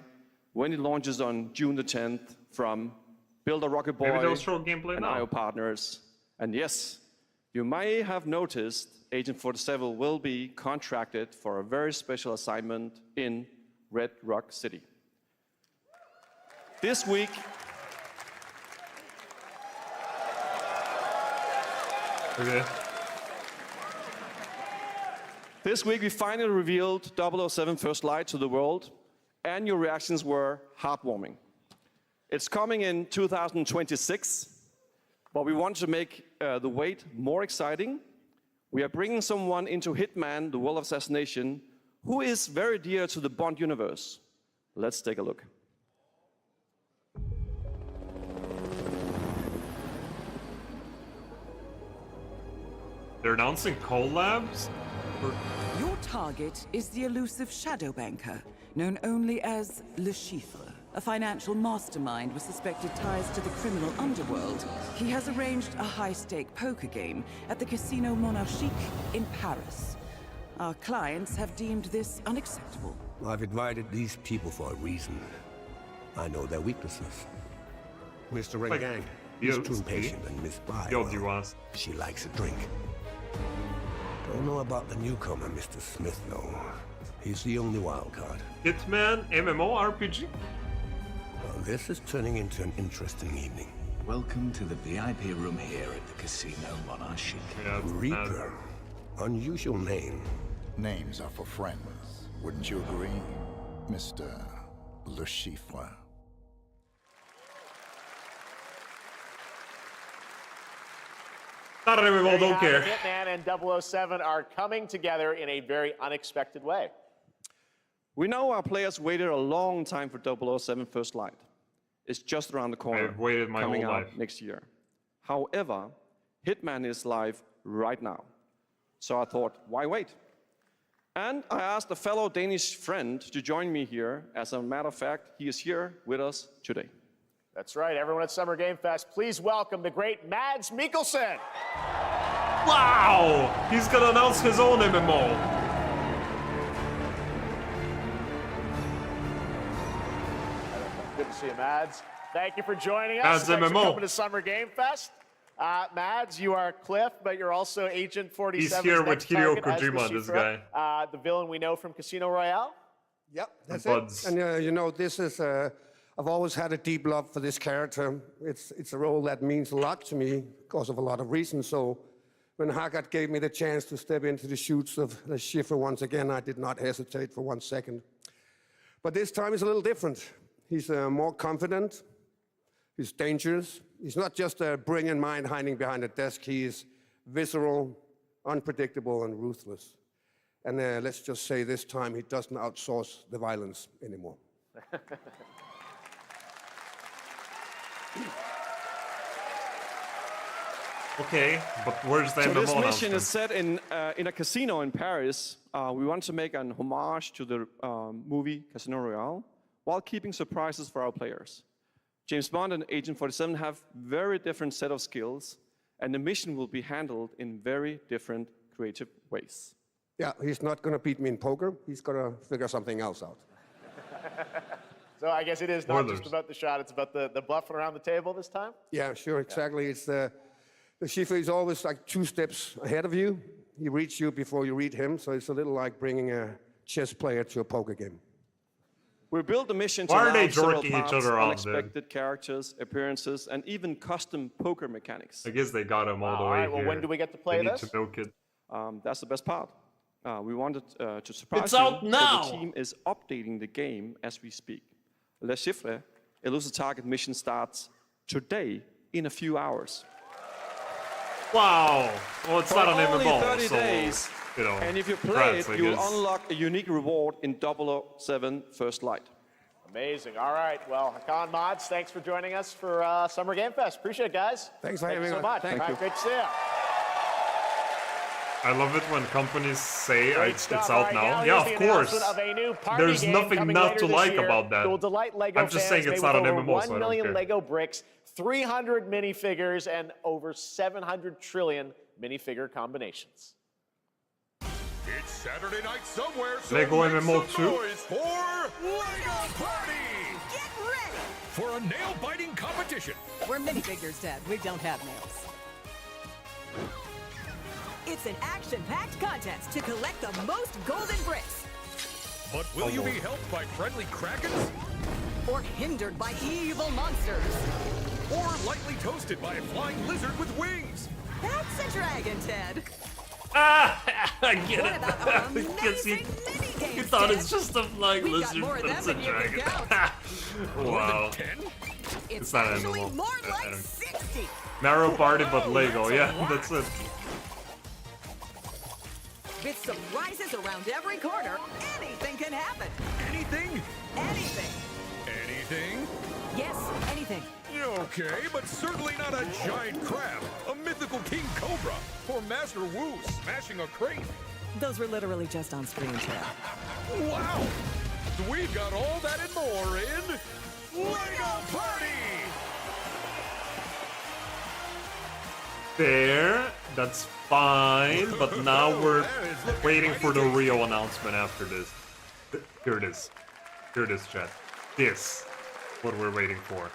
when it launches on June the 10th from Build a Rocket Boy Maybe they'll show gameplay and now. IO partners. And yes, you may have noticed Agent 47 will be contracted for a very special assignment in Red Rock City. This week, okay. This week we finally revealed 007 First Light to the world, and your reactions were heartwarming. It's coming in 2026, but we want to make the wait more exciting. We are bringing someone into Hitman, the World of Assassination, who is very dear to the Bond universe. Let's take a look. They're announcing collabs? Your target is the elusive shadow banker, known only as Le Chiffre, a financial mastermind with suspected ties to the criminal underworld. He has arranged a high-stake poker game at the Casino Monarchique in Paris. Our clients have deemed this unacceptable. I've invited these people for a reason. I know their weaknesses. Mr. Rengang is too impatient, and Miss Bai, well, she likes a drink. Don't know about the newcomer, Mr. Smith, though. He's the only wild card. Hitman MMORPG? Well, this is turning into an interesting evening. Welcome to the VIP room here at the Casino Monarchique. Reaper. Unusual name. Names are for friends. Wouldn't you agree, Mr. Le Chiffre? Not everyone don't care. Hitman and 007 are coming together in a very unexpected way. We know our players waited a long time for 007 First Light. It's just around the corner. I've waited my coming whole out life. next year. However, Hitman is live right now. So I thought, why wait? And I asked a fellow Danish friend to join me here. As a matter of fact, he is here with us today. That's right, everyone at Summer Game Fest, please welcome the great Mads Mikkelsen. Wow! He's gonna announce his own MMO. Good to see you, Mads. Thank you for joining us. Mads Thanks for MMO. coming to Summer Game Fest. Mads, you are Cliff, but you're also Agent 47. He's here with Hideo Kojima, this guy. The villain we know from Casino Royale. Yep, that's Buds. it. And you know, this is, I've always had a deep love for this character. It's a role that means a lot to me because of a lot of reasons. So when Haggard gave me the chance to step into the shoots of the Schiffer once again, I did not hesitate for 1 second. But this time is a little different. He's more confident. He's dangerous. He's not just a brilliant mind hiding behind a desk. He is visceral, unpredictable, and ruthless. And let's just say this time he doesn't outsource the violence anymore. Okay, but where's the So MMO this mission announcement? is set in a casino in Paris. We want to make an homage to the movie Casino Royale while keeping surprises for our players. James Bond and Agent 47 have very different set of skills, and the mission will be handled in very different creative ways. Yeah, he's not going to beat me in poker. He's going to figure something else out. So I guess it is not just about the shot, it's about the bluffing around the table this time? Yeah, sure, exactly. It's the Schiffer is always like 2 steps ahead of you. He reads you before you read him, so it's a little like bringing a chess player to a poker game. We built the mission to Why are allow they several jerking each paths, other off, dude? unexpected characters, appearances, and even custom poker mechanics. I guess they got him all the way All right, well, here. when do we get to play They need this? to milk it. That's the best part. We wanted to surprise It's you, out now! so the team is updating the game as we speak. Le Chiffre, Elusive Target mission starts today in a few hours. Wow! Well, it's For not an only MMO, 30 so, days, you know, and if you play congrats, I it, you'll guess. unlock a unique reward in 007 First Light. Amazing. All right. Well, Hakan Mods, thanks for joining us for Summer Game Fest. Appreciate it, guys. Thanks for Thank you having so us. much. Thank All right, you. great to see you. I love it when companies say Great it's stuff. out Right, now. here's Yeah, the of course. announcement of a new party There's game nothing coming not later to this like year. about that. It will delight Lego I'm just saying fans. it's Made not with an over MMO, 1 so I don't million care. Lego bricks, 300 minifigures, and over 700 trillion minifigure combinations. It's Saturday night somewhere, so Lego make MMO some 2? noise for Lego Party! Get ready! For a nail-biting competition. We're minifigures, Dad. We don't have nails. It's an action-packed contest to collect the most golden bricks. But will you be helped by friendly krakens? Or hindered by evil monsters. Or lightly toasted by a flying lizard with wings? That's a dragon, Ted. Ah! I get What it. about our Because amazing mini-games, you thought Ted? it's just a flying We've got lizard, more of but it's a them than you can dragon. count. Wow. 10? It's not actually MMO. more like 60. Mario Party, but Lego. Yeah, that's it. With surprises around every corner, anything can happen. Anything? Anything. Anything? Yes, anything. Okay, but certainly not a giant crab, a mythical king cobra, or Master Wu smashing a crate. Those were literally just on screen, Chad. Wow! We've got all that and more in Lego Party! Fair, that's fine, but now we're waiting for the real announcement after this. Here it is. Here it is, chat. This, what we're waiting for.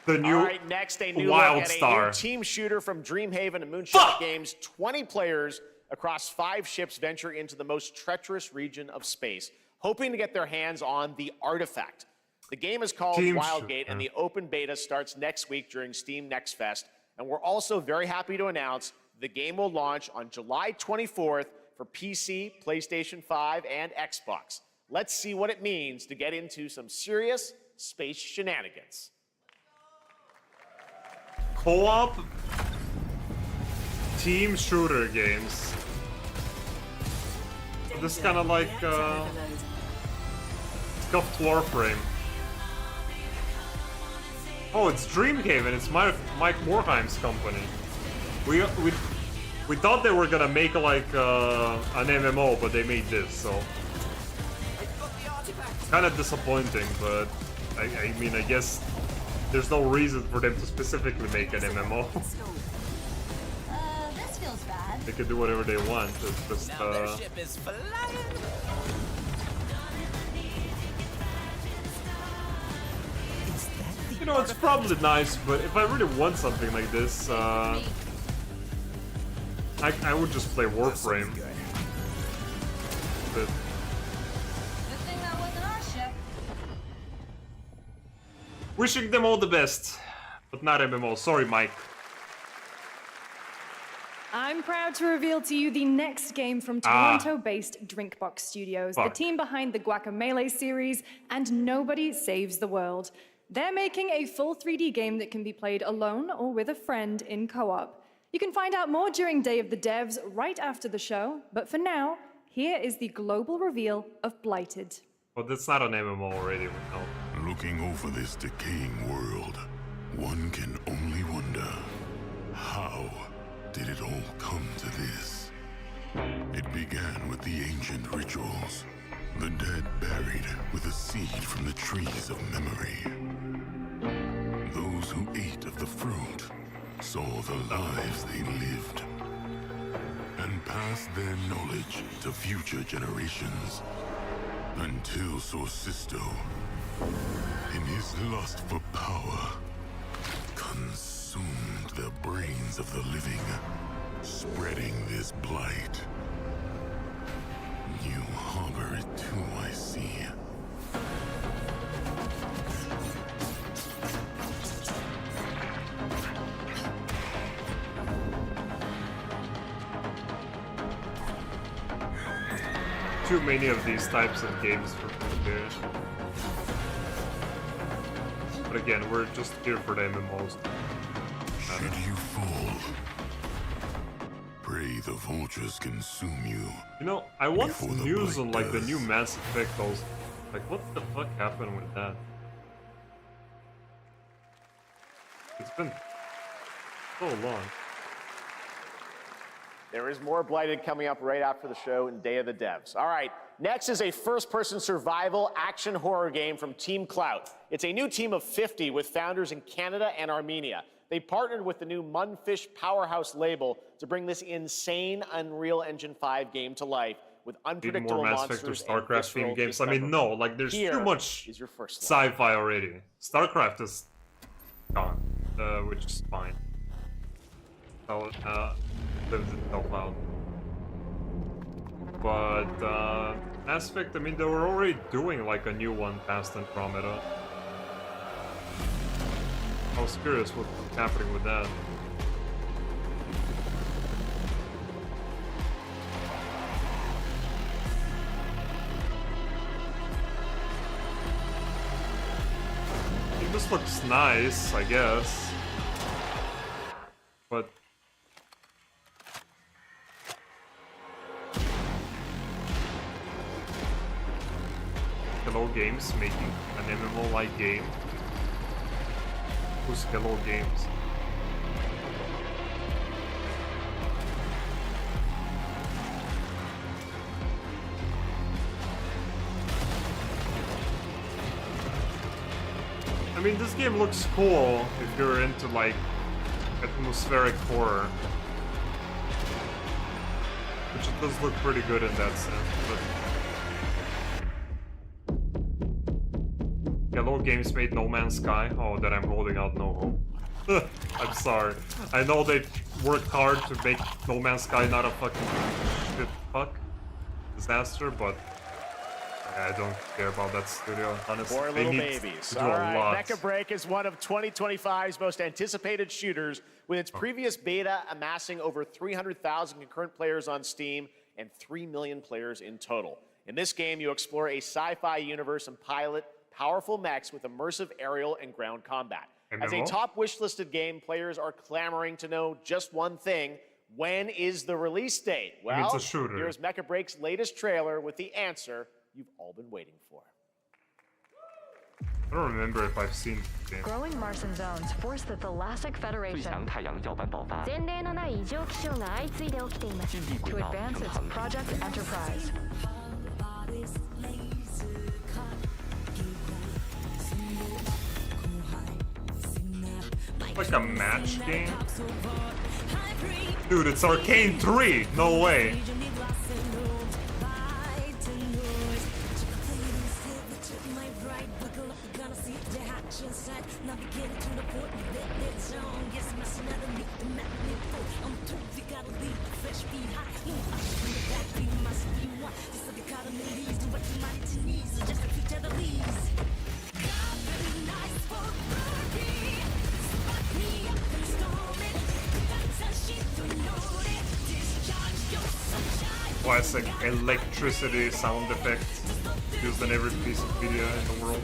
The new All right, next a new Wild look at Star. a new team shooter from Dreamhaven and Moonshot Games. 20 players across 5 ships venture into the most treacherous region of space, hoping to get their hands on the artifact. The game is called Wildgate, and the open beta starts next week during Steam Next Fest. And we're also very happy to announce the game will launch on July 24th for PC, PlayStation 5, and Xbox. Let's see what it means to get into some serious space shenanigans. Co-op team shooter games. So this is kind of like Scuffed Warframe. Oh, it's Dreamhaven. It's Mike Morheim's company. We thought they were gonna make like an MMO, but they made this, so kind of disappointing. But I mean, I guess there's no reason for them to specifically make an MMO. This feels bad. They can do whatever they want. It's just Now their ship is flying. you know, it's probably nice, but if I really want something like this, I would just play Warframe. But Good thing that wasn't our ship. wishing them all the best, but not MMO. Sorry, Mike. I'm proud to reveal to you the next game from Toronto-based Drinkbox Studios, the team behind the Guacamelee series and Nobody Saves the World. They're making a full 3D game that can be played alone or with a friend in co-op. You can find out more during Day of the Devs right after the show, but for now, here is the global reveal of Blighted. Well, that's not an MMO already, we know. Looking over this decaying world, one can only wonder, how did it all come to this? It began with the ancient rituals, the dead buried with a seed from the trees of memory. Those who ate of the fruit saw the lives they lived and passed their knowledge to future generations until Sorcisto, in his lust for power, consumed the brains of the living, spreading this blight. You harbor it too, I see. Too many of these types of games for players. But again, we're just here for the MMOs. Should you fall, pray the vultures consume you. You know, I want news on like the new Mass Effect. Those, like, what the fuck happened with that? It's been so long. There is more Blighted coming up right after the show in Day of the Devs. All right, next is a first-person survival action horror game from Team Clout. It's a new team of 50 with founders in Canada and Armenia. They partnered with the new Munfish Powerhouse label to bring this insane Unreal Engine 5 game to life with unpredictable Mass Effect or monsters StarCraft themed games. I mean, no, like there's too much sci-fi already. StarCraft is gone, which is fine. So, lives itself out. But Mass Effect, I mean, they were already doing like a new one past Andromeda. I was curious what's happening with that. It must this looks nice, I guess. But Hello Games making an MMO-like game. Who's Hello Games? I mean, this game looks cool if you're into, like, atmospheric horror. Which it does look pretty good in that sense, but... Hello Games made No Man's Sky. Oh, then I'm holding out no hope. I'm sorry. I know they worked hard to make No Man's Sky not a fucking shit disaster, but I don't care about that studio, honestly. Poor little babies. All right, Mecha Break is one of 2025's most anticipated shooters, with its previous beta amassing over 300,000 concurrent players on Steam and 3 million players in total. In this game, you explore a sci-fi universe and pilot powerful mechs with immersive aerial and ground combat. As a top wishlisted game, players are clamoring to know just one thing: when is the release date? Well, it's a shooter. Here's Mecha Break's latest trailer with the answer you've all been waiting for. I don't remember if I've seen the game. Growing Martian zones force the Thalassic Federation to advance its Project Enterprise. Like a match game? Dude, it's Arcane 3! No way! Classic electricity sound effect used in every piece of media in the world.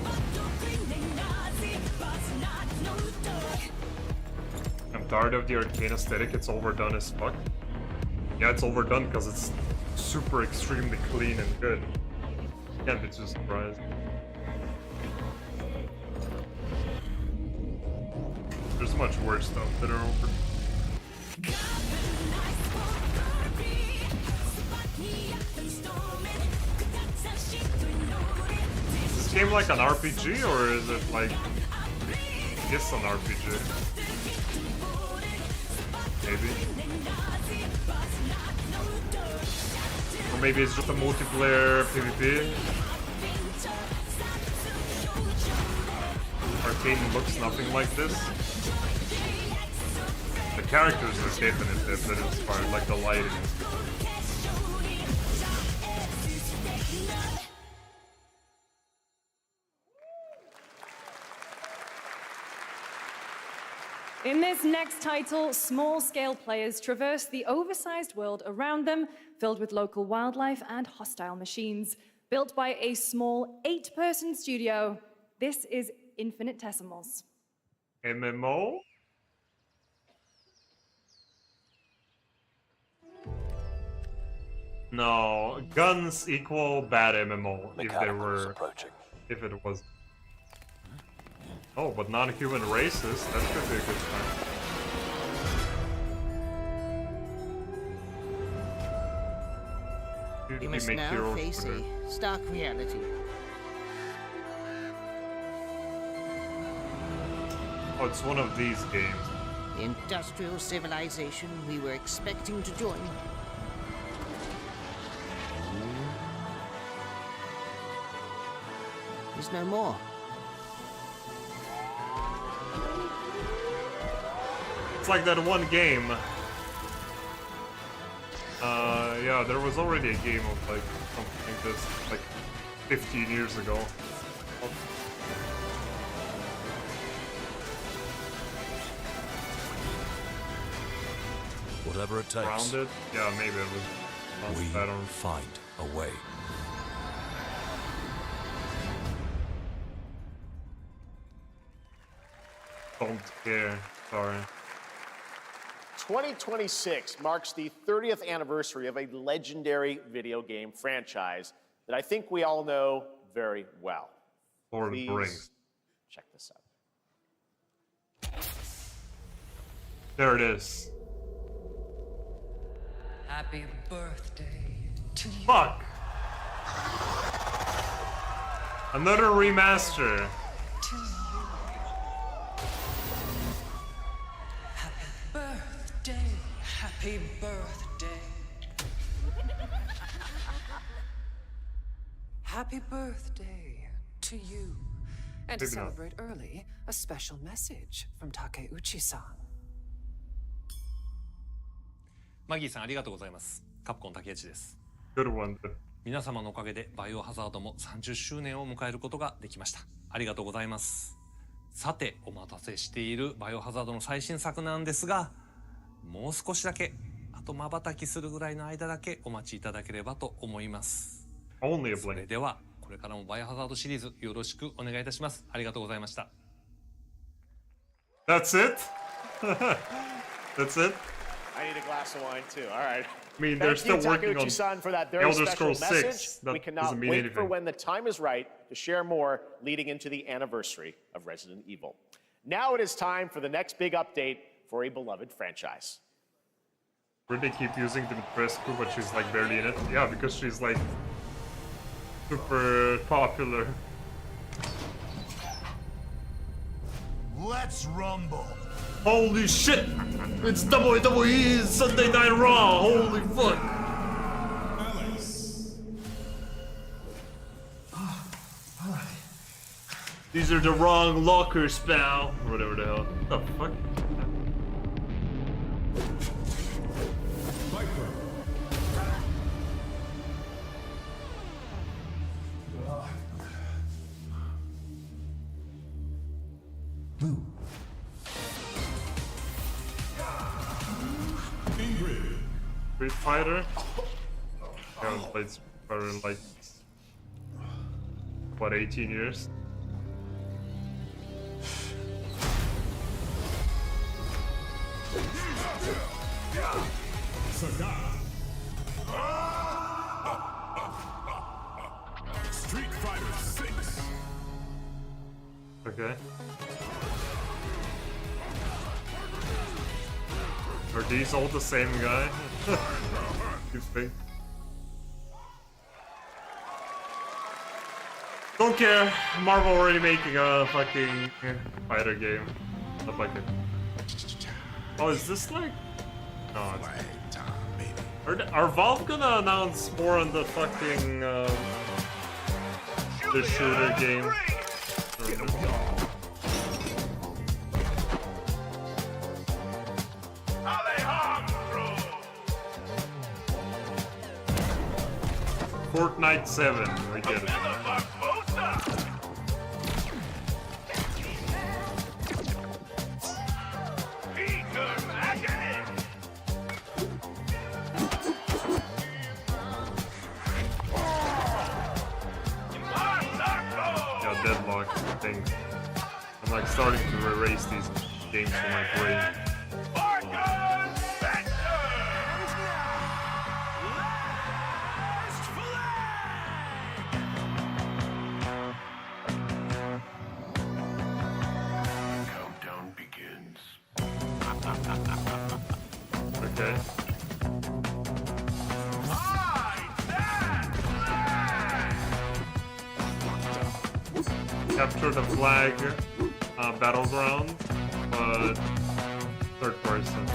I'm tired of the Arcane aesthetic, it's overdone as fuck. Yeah, it's overdone because it's super extremely clean and good. Can't be too surprised. There's much worse stuff that are over. Is this game like an RPG or is it like... It's an RPG. Maybe. Or maybe it's just a multiplayer PvP. Arcane looks nothing like this. The characters are definitely a bit inspired, like the lighting. In this next title, small-scale players traverse the oversized world around them, filled with local wildlife and hostile machines. Built by a small 8-person studio, this is Infinitesimals. MMO? No, guns equal bad MMO if there were... If it was... Oh, but non-human races, that could be a good time. We must now face a stark reality. Oh, it's one of these games. The industrial civilization we were expecting to join is no more. It's like that one game. Yeah, there was already a game of like something like this, like 15 years ago. Whatever it takes. Grounded? Yeah, maybe it was. We find a way. care. Sorry. 2026 marks the 30th anniversary of a legendary video game franchise that I think we all know very well. Lord of the Rings. Check this out. There it is. Happy birthday to you. Fuck! Another remaster. Happy birthday. Happy birthday to you. And to Maybe not. celebrate early, a special message from Takeuchi-san. マギーさんありがとうございます。カプコン竹内です。 Good one. 皆様のおかげでバイオハザードも30周年を迎えることができました。ありがとうございます。さて、お待たせしているバイオハザードの最新作なんですが、もう少しだけ、あと瞬きするぐらいの間だけお待ちいただければと思います。Only a blink. それでは、これからもバイオハザードシリーズよろしくお願いいたします。ありがとうございました。That's it? That's it? I need a glass of wine too. All right. I mean, they're still working on Takeuchi-san for that very Elder special Scrolls message. 6. That We cannot doesn't mean wait anything. for when the time is right to share more leading into the anniversary of Resident Evil. Now it is time for the next big update for a beloved franchise. Where they keep using Dimitrescu, but she's like barely in it. Yeah, because she's like super popular. Let's rumble. Holy shit! It's WWE Sunday Night Raw! Holy fuck! These are the wrong lockers, pal. Or whatever the hell. What the fuck? Street Fighter? I haven't played Street Fighter in like, what, 18 years? Street Fighter 6. Okay. Are these all the same guy? You think? Don't care. Marvel already making a fucking fighter game. Not like it. Oh, is this like? No. Are Valve gonna announce more on the fucking the shooter game? Fortnite 7, I get it. Yeah, deadlock thing. I'm like starting to erase these games from my brain. Okay. Capture the flag battleground, but third person.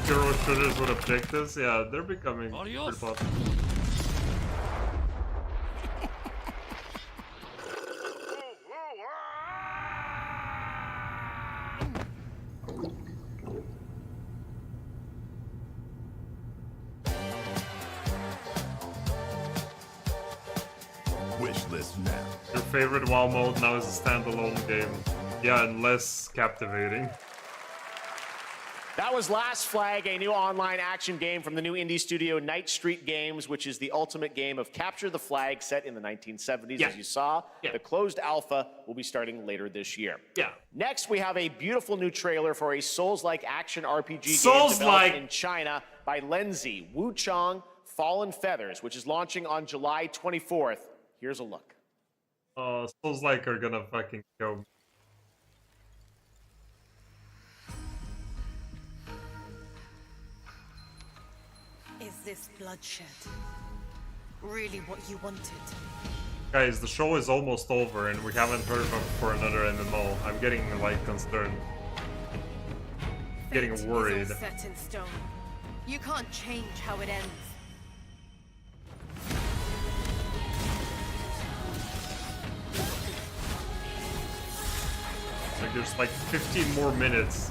Hero shooters with objectives, yeah, they're becoming pretty popular. Wishlist now. Your favorite WoW mode now is a standalone game. Yeah, and less captivating. That was Last Flag, a new online action game from the new indie studio Night Street Games, which is the ultimate game of capture the flag set in the 1970s, as you saw. The closed alpha will be starting later this year. Next, we have a beautiful new trailer for a Souls-like action RPG game developed in China by Lenzi, Wu Chong, Fallen Feathers, which is launching on July 24th. Here's a look. Souls-like are gonna fucking go. Is this bloodshed really what you wanted? Guys, the show is almost over and we haven't heard of for another MMO. I'm getting, like, concerned. Getting worried. It's all set in stone. You can't change how it ends. Like, there's like 15 more minutes.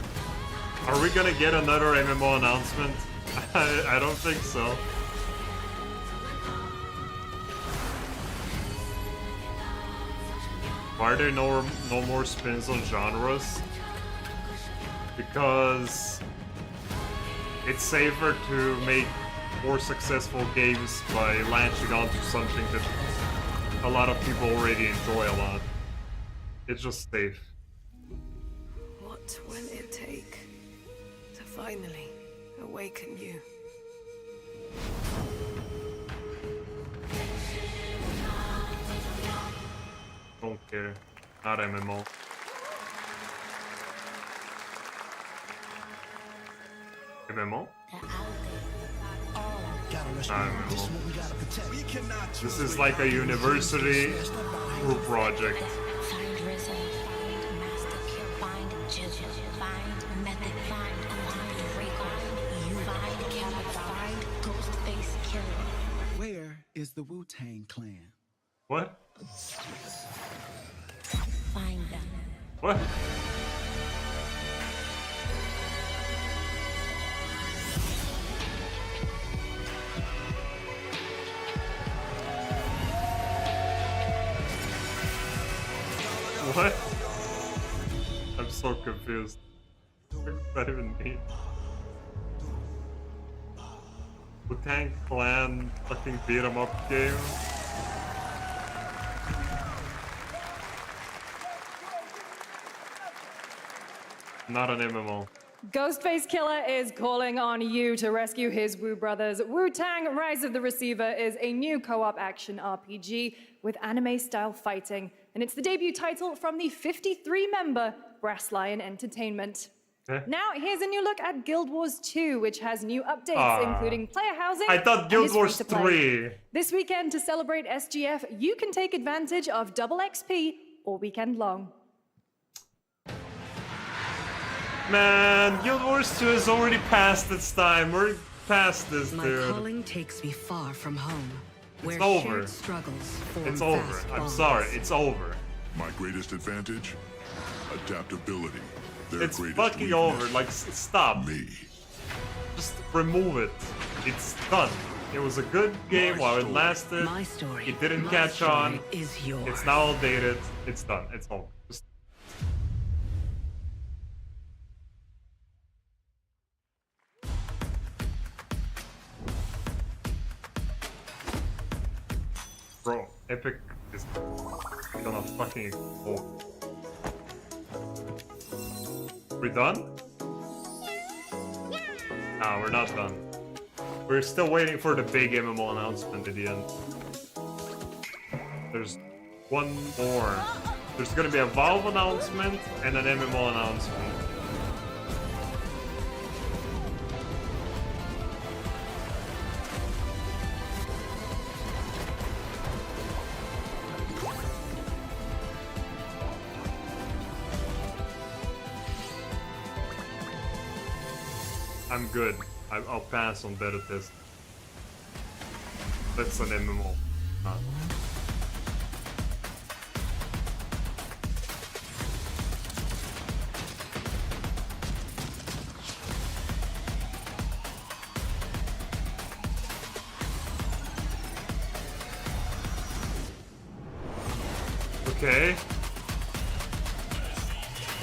Are we gonna get another MMO announcement? I don't think so. Why are there no more spins on genres? Because it's safer to make more successful games by latching onto something that a lot of people already enjoy a lot. It's just safe. What will it take to finally awaken you? Don't care. Not MMO. MMO? Not MMO. This is like a university group project. Where is the Wu-Tang Clan? What? Find them. What? What? I'm so confused. What does that even mean? Wu-Tang Clan fucking beat 'em up game? Not an MMO. Ghostface Killer is calling on you to rescue his Wu brothers. Wu-Tang Rise of the Receiver is a new co-op action RPG with anime-style fighting, and it's the debut title from the 53-member Brass Lion Entertainment. Now, here's a new look at Guild Wars 2, which has new updates, including player housing. I thought Guild and Wars is free to play. 3. This weekend, to celebrate SGF, you can take advantage of double XP all weekend long. Man, Guild Wars 2 is already past its time. We're past this, dude. My calling takes me far from home, where It's over. shared struggles form It's over. vast I'm bonds. sorry. It's over. My greatest advantage? Adaptability. Their It's greatest fucking weakness. over. Like, stop. Me. Just remove it. It's done. It was a good game while it lasted. My story. It didn't My catch story on. is yours. It's now outdated. It's done. It's over. Just... Bro, Epic is gonna fucking explode. We done? Nah, we're not done. We're still waiting for the big MMO announcement at the end. There's one more. There's gonna be a Valve announcement and an MMO announcement. I'm good. I'll pass on beta test. That's an MMO. Okay.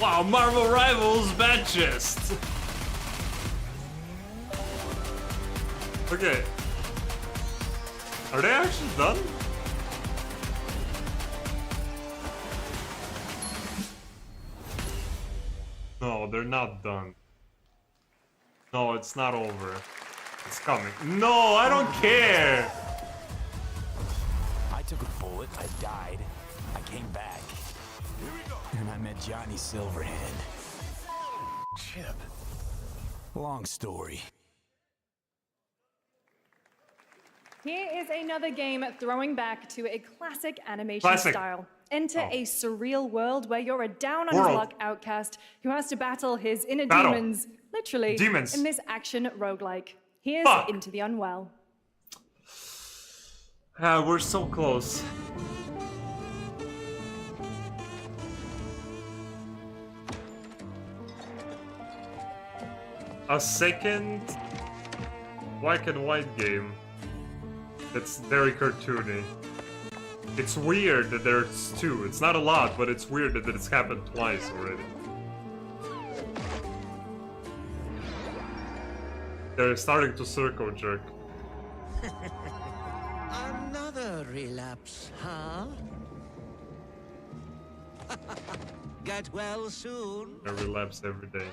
Wow, Marvel Rivals bad chest. Okay. Are they actually done? No, they're not done. No, it's not over. It's coming. No, I don't care! I took a bullet, I died, I came back. Here we go. And I met Johnny Silverhand. Chip. Long story. Here is another game throwing back to a classic animation style. Enter a surreal world where you're a down-on-his-luck outcast who has to battle his inner demons, literally, in this action roguelike. Here's Into the Unwell. We're so close. A second black and white game that's very cartoony. It's weird that there's two. It's not a lot, but it's weird that it's happened twice already. They're starting to circle jerk. Another relapse, huh? Get well soon. I relapse every day.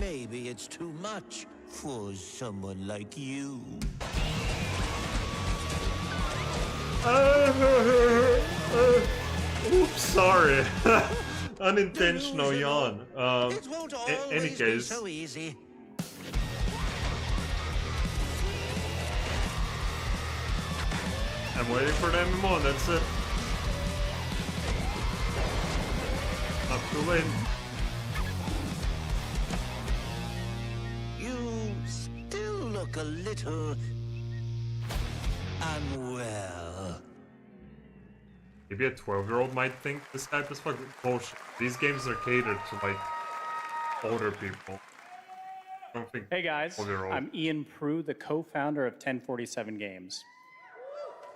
Maybe it's too much for someone like you. Oops, sorry. Unintentional yawn. Any case. So easy. I'm waiting for the MMO, that's it. Not too late. You still look a little unwell. Maybe a 12-year-old might think this type is fucking bullshit. These games are catered to like older people. I don't think Hey guys, 12-year-old. I'm Ian Prue, the co-founder of 1047 Games.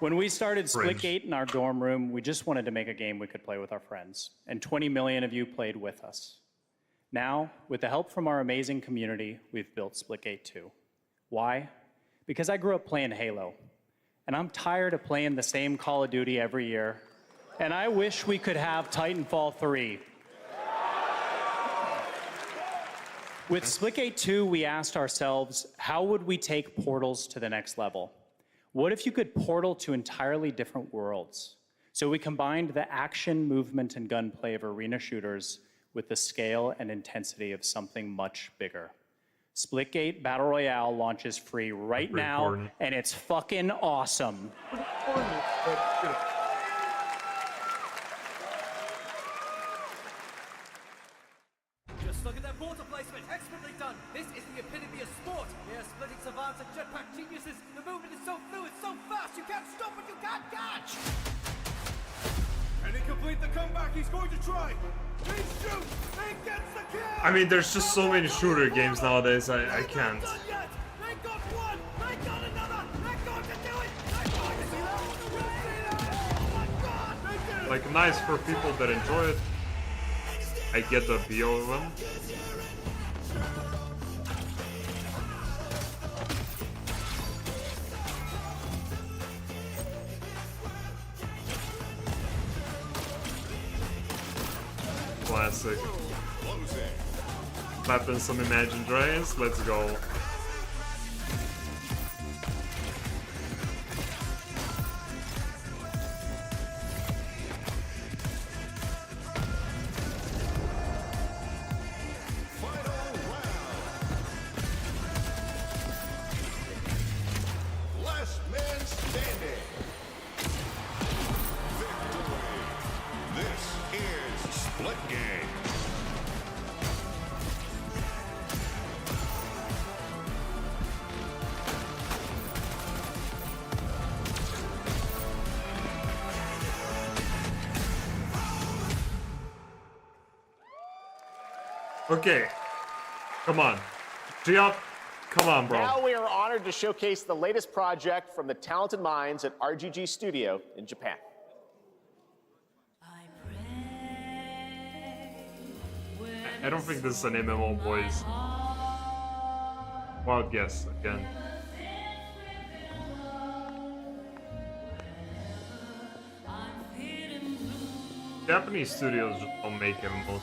When we started Splitgate in our dorm room, we just wanted to make a game we could play with our friends, and 20 million of you played with us. Now, with the help from our amazing community, we've built Splitgate 2. Why? Because I grew up playing Halo, and I'm tired of playing the same Call of Duty every year, and I wish we could have Titanfall 3. With Splitgate 2, we asked ourselves, how would we take portals to the next level? What if you could portal to entirely different worlds? So we combined the action, movement, and gunplay of arena shooters with the scale and intensity of something much bigger. Splitgate Battle Royale launches free right now, and it's fucking awesome. Just look at that water placement, expertly done. This is the epitome of sport. We are splitting savants and jetpack geniuses. The movement is so fluid, so fast, you can't stop it, you can't catch. Can he complete the comeback? He's going to try. He shoots, he gets the kill. I mean, there's just so many shooter games nowadays. I can't. They got one, they got another, they're going to do it. They're going to see that. Oh my God, they did it. Like, nice for people that enjoy it. I get the appeal of them. Classic. Slapping some Imagine Dragons, let's go. Last man standing. Victory. This is Splitgate. Okay. Come on. G up. Come on, bro. Now we are honored to showcase the latest project from the talented minds at RGG Studio in Japan. I don't think this is an MMO, boys. Wild guess again. Japanese studios just don't make MMOs.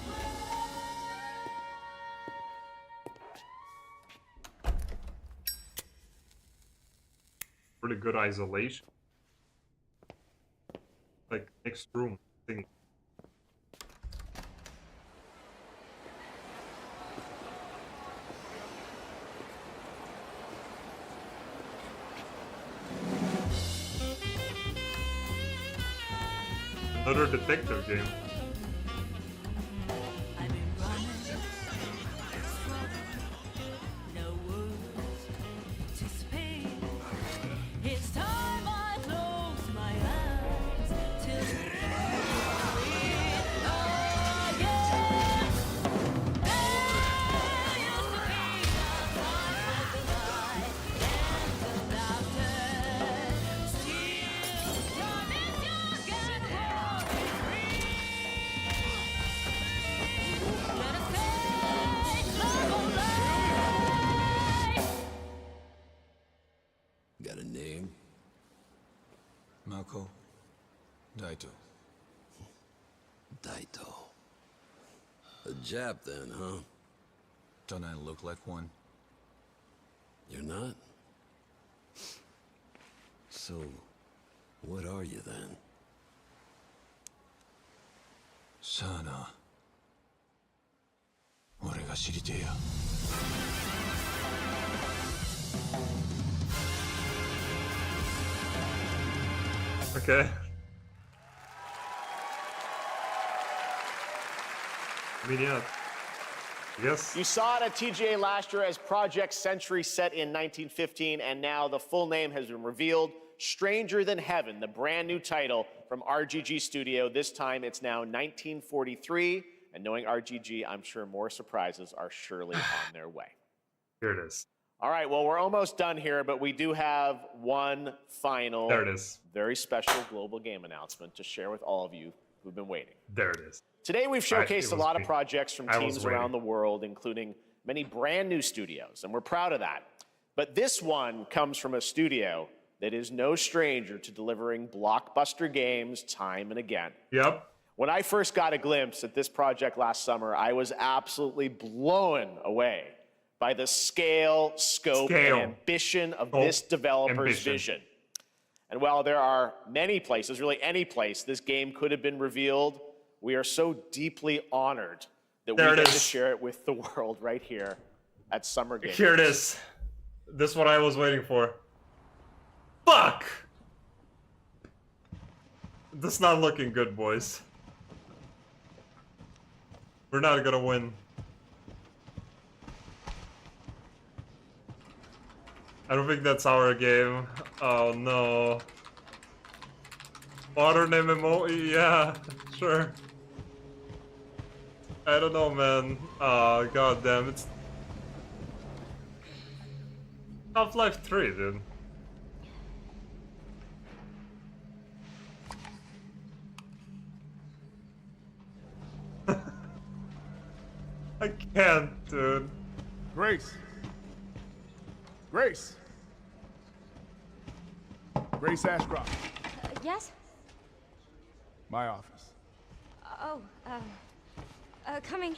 Really good isolation. Like next room thing. Another detective game. Got a name? Mako. Daito. Daito. A Jap then, huh? Don't I look like one? You're not? So, what are you then? Sana. 俺が知りてえや。Okay. I mean, yeah. Yes. You saw it at TGA last year as Project Century set in 1915, and now the full name has been revealed. Stranger Than Heaven, the brand new title from RGG Studio. This time it's now 1943, and knowing RGG, I'm sure more surprises are surely on their way. Here it is. All right, well, we're almost done here, but we do have one final, There it is. very special global game announcement to share with all of you who've been waiting. There it is. Today, we've showcased a lot of projects from I was teams waiting. around the world, including many brand new studios, and we're proud of that. But this one comes from a studio that is no stranger to delivering blockbuster games time and again. Yep. When I first got a glimpse at this project last summer, I was absolutely blown away by the scale, scope, and ambition of this developer's vision. And while there are many places, really any place, this game could have been revealed, we are so deeply honored that we get to share it with the world right here at Summer Games. Here it is. This is what I was waiting for. Fuck! This is not looking good, boys. We're not gonna win. I don't think that's our game. Oh no. Modern MMO? Yeah, sure. I don't know, man. Oh, goddamn, it's Half-Life 3, dude. I can't, dude. Grace. Grace. Grace Ashcroft. Yes? My office. Oh, coming.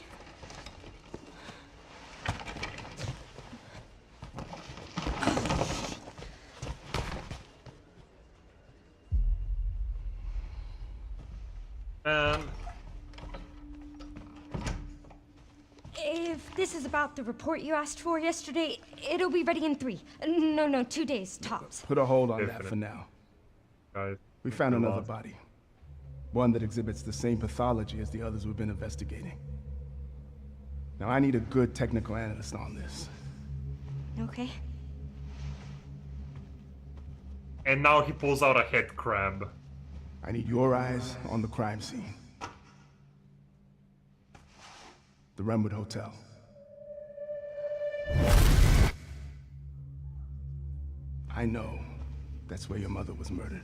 If this is about the report you asked for yesterday, it'll be ready in 3. No, 2 days, tops. Put a hold on that for now. We found another body. One that exhibits the same pathology as the others we've been investigating. Now I need a good technical analyst on this. Okay. And now he pulls out a head crab. I need your eyes on the crime scene. The Renwood Hotel. I know that's where your mother was murdered.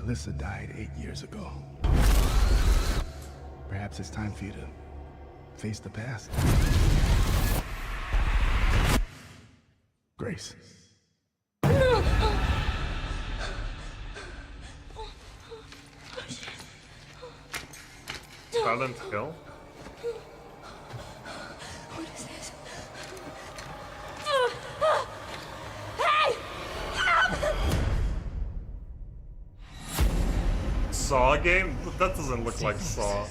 Alyssa died 8 years ago. Perhaps it's time for you to face the past. Grace. Silent Hill? What is this? Hey! Saw game? That doesn't look like Saw.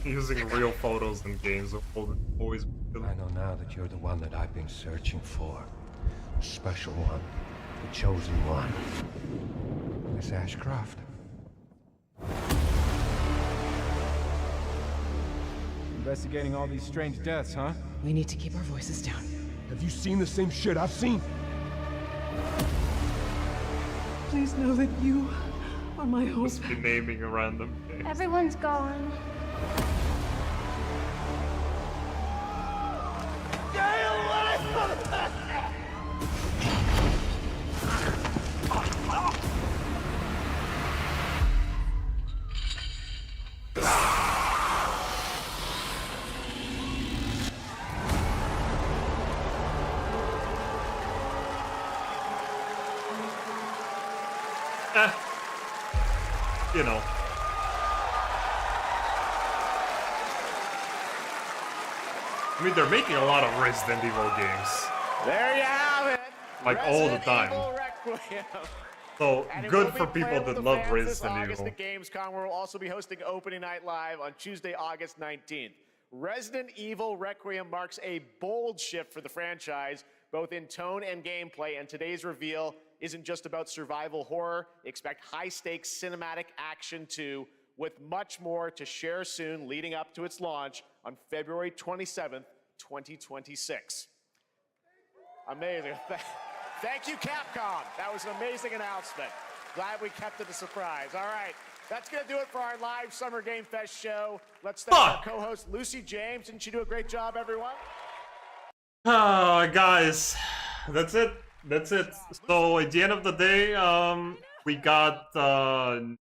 Using real photos in games will always be good. I know now that you're the one that I've been searching for. The special one. The chosen one. Miss Ashcroft. Investigating all these strange deaths, huh? We need to keep our voices down. Have you seen the same shit I've seen? Please know that you are my hope. Just be naming a random game. Everyone's gone. Stay away from us! You know. I mean, they're making a lot of Resident Evil games. There you have it. Like all the time. Evil Requiem. So And it good will be for people playable that to love fans this Resident August Evil. at Gamescom, where we'll also be hosting Opening Night Live on Tuesday, August 19th. Resident Evil Requiem marks a bold shift for the franchise, both in tone and gameplay, and today's reveal isn't just about survival horror. Expect high-stakes cinematic action too, with much more to share soon leading up to its launch on February 27th, 2026. Amazing. Thank you, Capcom. That was an amazing announcement. Glad we kept it a surprise. All right, that's going to do it for our live Summer Game Fest show. Let's thank our co-host, Lucy James. Didn't she do a great job, everyone? Guys, that's it. That's it. So at the end of the day, we got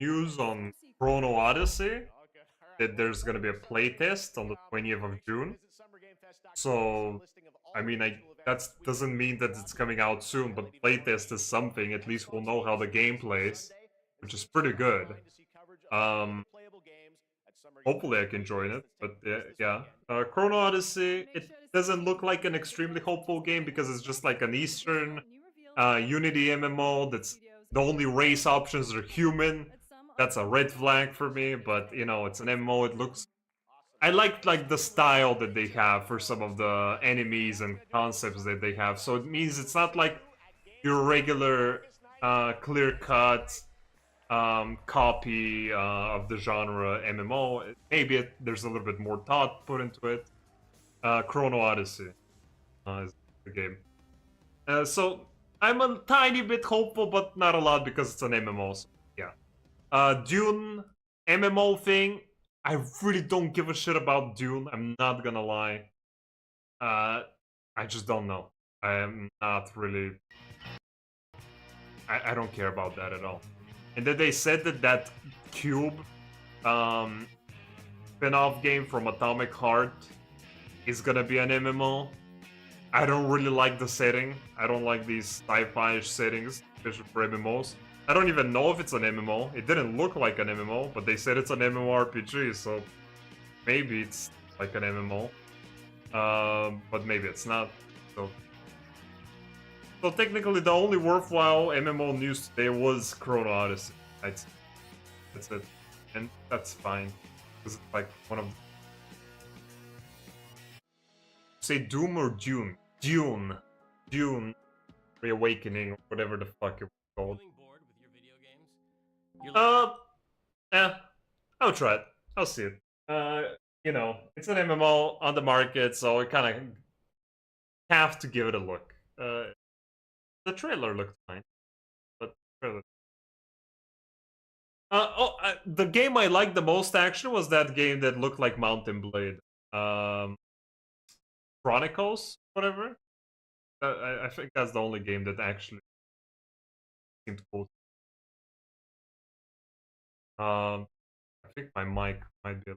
news on Chrono Odyssey that there's gonna be a playtest on the 20th of June. So, I mean, that doesn't mean that it's coming out soon, but playtest is something. At least we'll know how the game plays, which is pretty good. Hopefully I can join it, but yeah. Chrono Odyssey, it doesn't look like an extremely hopeful game because it's just like an Eastern Unity MMO that's the only race options are human. That's a red flag for me, but you know, it's an MMO, it looks... I like the style that they have for some of the enemies and concepts that they have, so it means it's not like your regular clear-cut copy of the genre MMO. Maybe there's a little bit more thought put into it. Chrono Odyssey is the game. So I'm a tiny bit hopeful, but not a lot because it's an MMO. So yeah. Dune MMO thing. I really don't give a shit about Dune. I'm not gonna lie. I just don't know. I am not really. I don't care about that at all. And then they said that Cube spin-off game from Atomic Heart is gonna be an MMO. I don't really like the setting. I don't like these sci-fi-ish settings, especially for MMOs. I don't even know if it's an MMO. It didn't look like an MMO, but they said it's an MMORPG, so maybe it's like an MMO. But maybe it's not. So technically, the only worthwhile MMO news today was Chrono Odyssey. That's it, and that's fine. It's like one of... Say Doom or Dune? Dune. Reawakening, or whatever the fuck it was called. I'll try it. I'll see it. You know, it's an MMO on the market, so I kind of have to give it a look. The trailer looked fine, but trailer. The game I liked the most actually was that game that looked like Mountain Blade. Chronicles, whatever. I think that's the only game that actually seemed cool. I think my mic might be.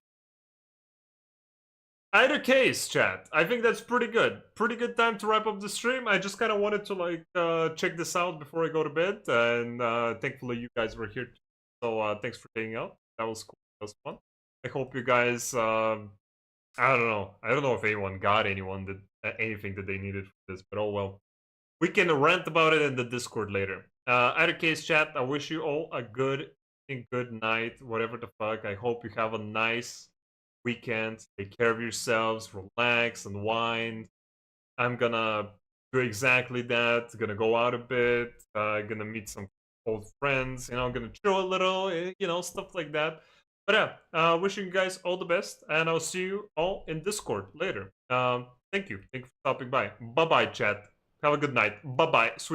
Either case, chat. I think that's pretty good. Pretty good time to wrap up the stream. I just kind of wanted to like check this out before I go to bed, and thankfully you guys were here. So thanks for hanging out. That was cool. That was fun. I hope you guys. I don't know. I don't know if anyone got anything that they needed for this, but oh well. We can rant about it in the Discord later. Either case, chat. I wish you all a good night, whatever the fuck. I hope you have a nice weekend. Take care of yourselves, relax, unwind. I'm gonna do exactly that. Gonna go out a bit. Gonna meet some old friends. You know, gonna chill a little. You know, stuff like that. But yeah, wishing you guys all the best, and I'll see you all in Discord later. Thank you. Thank you for stopping by. Bye bye, chat. Have a good night. Bye bye. Sweet.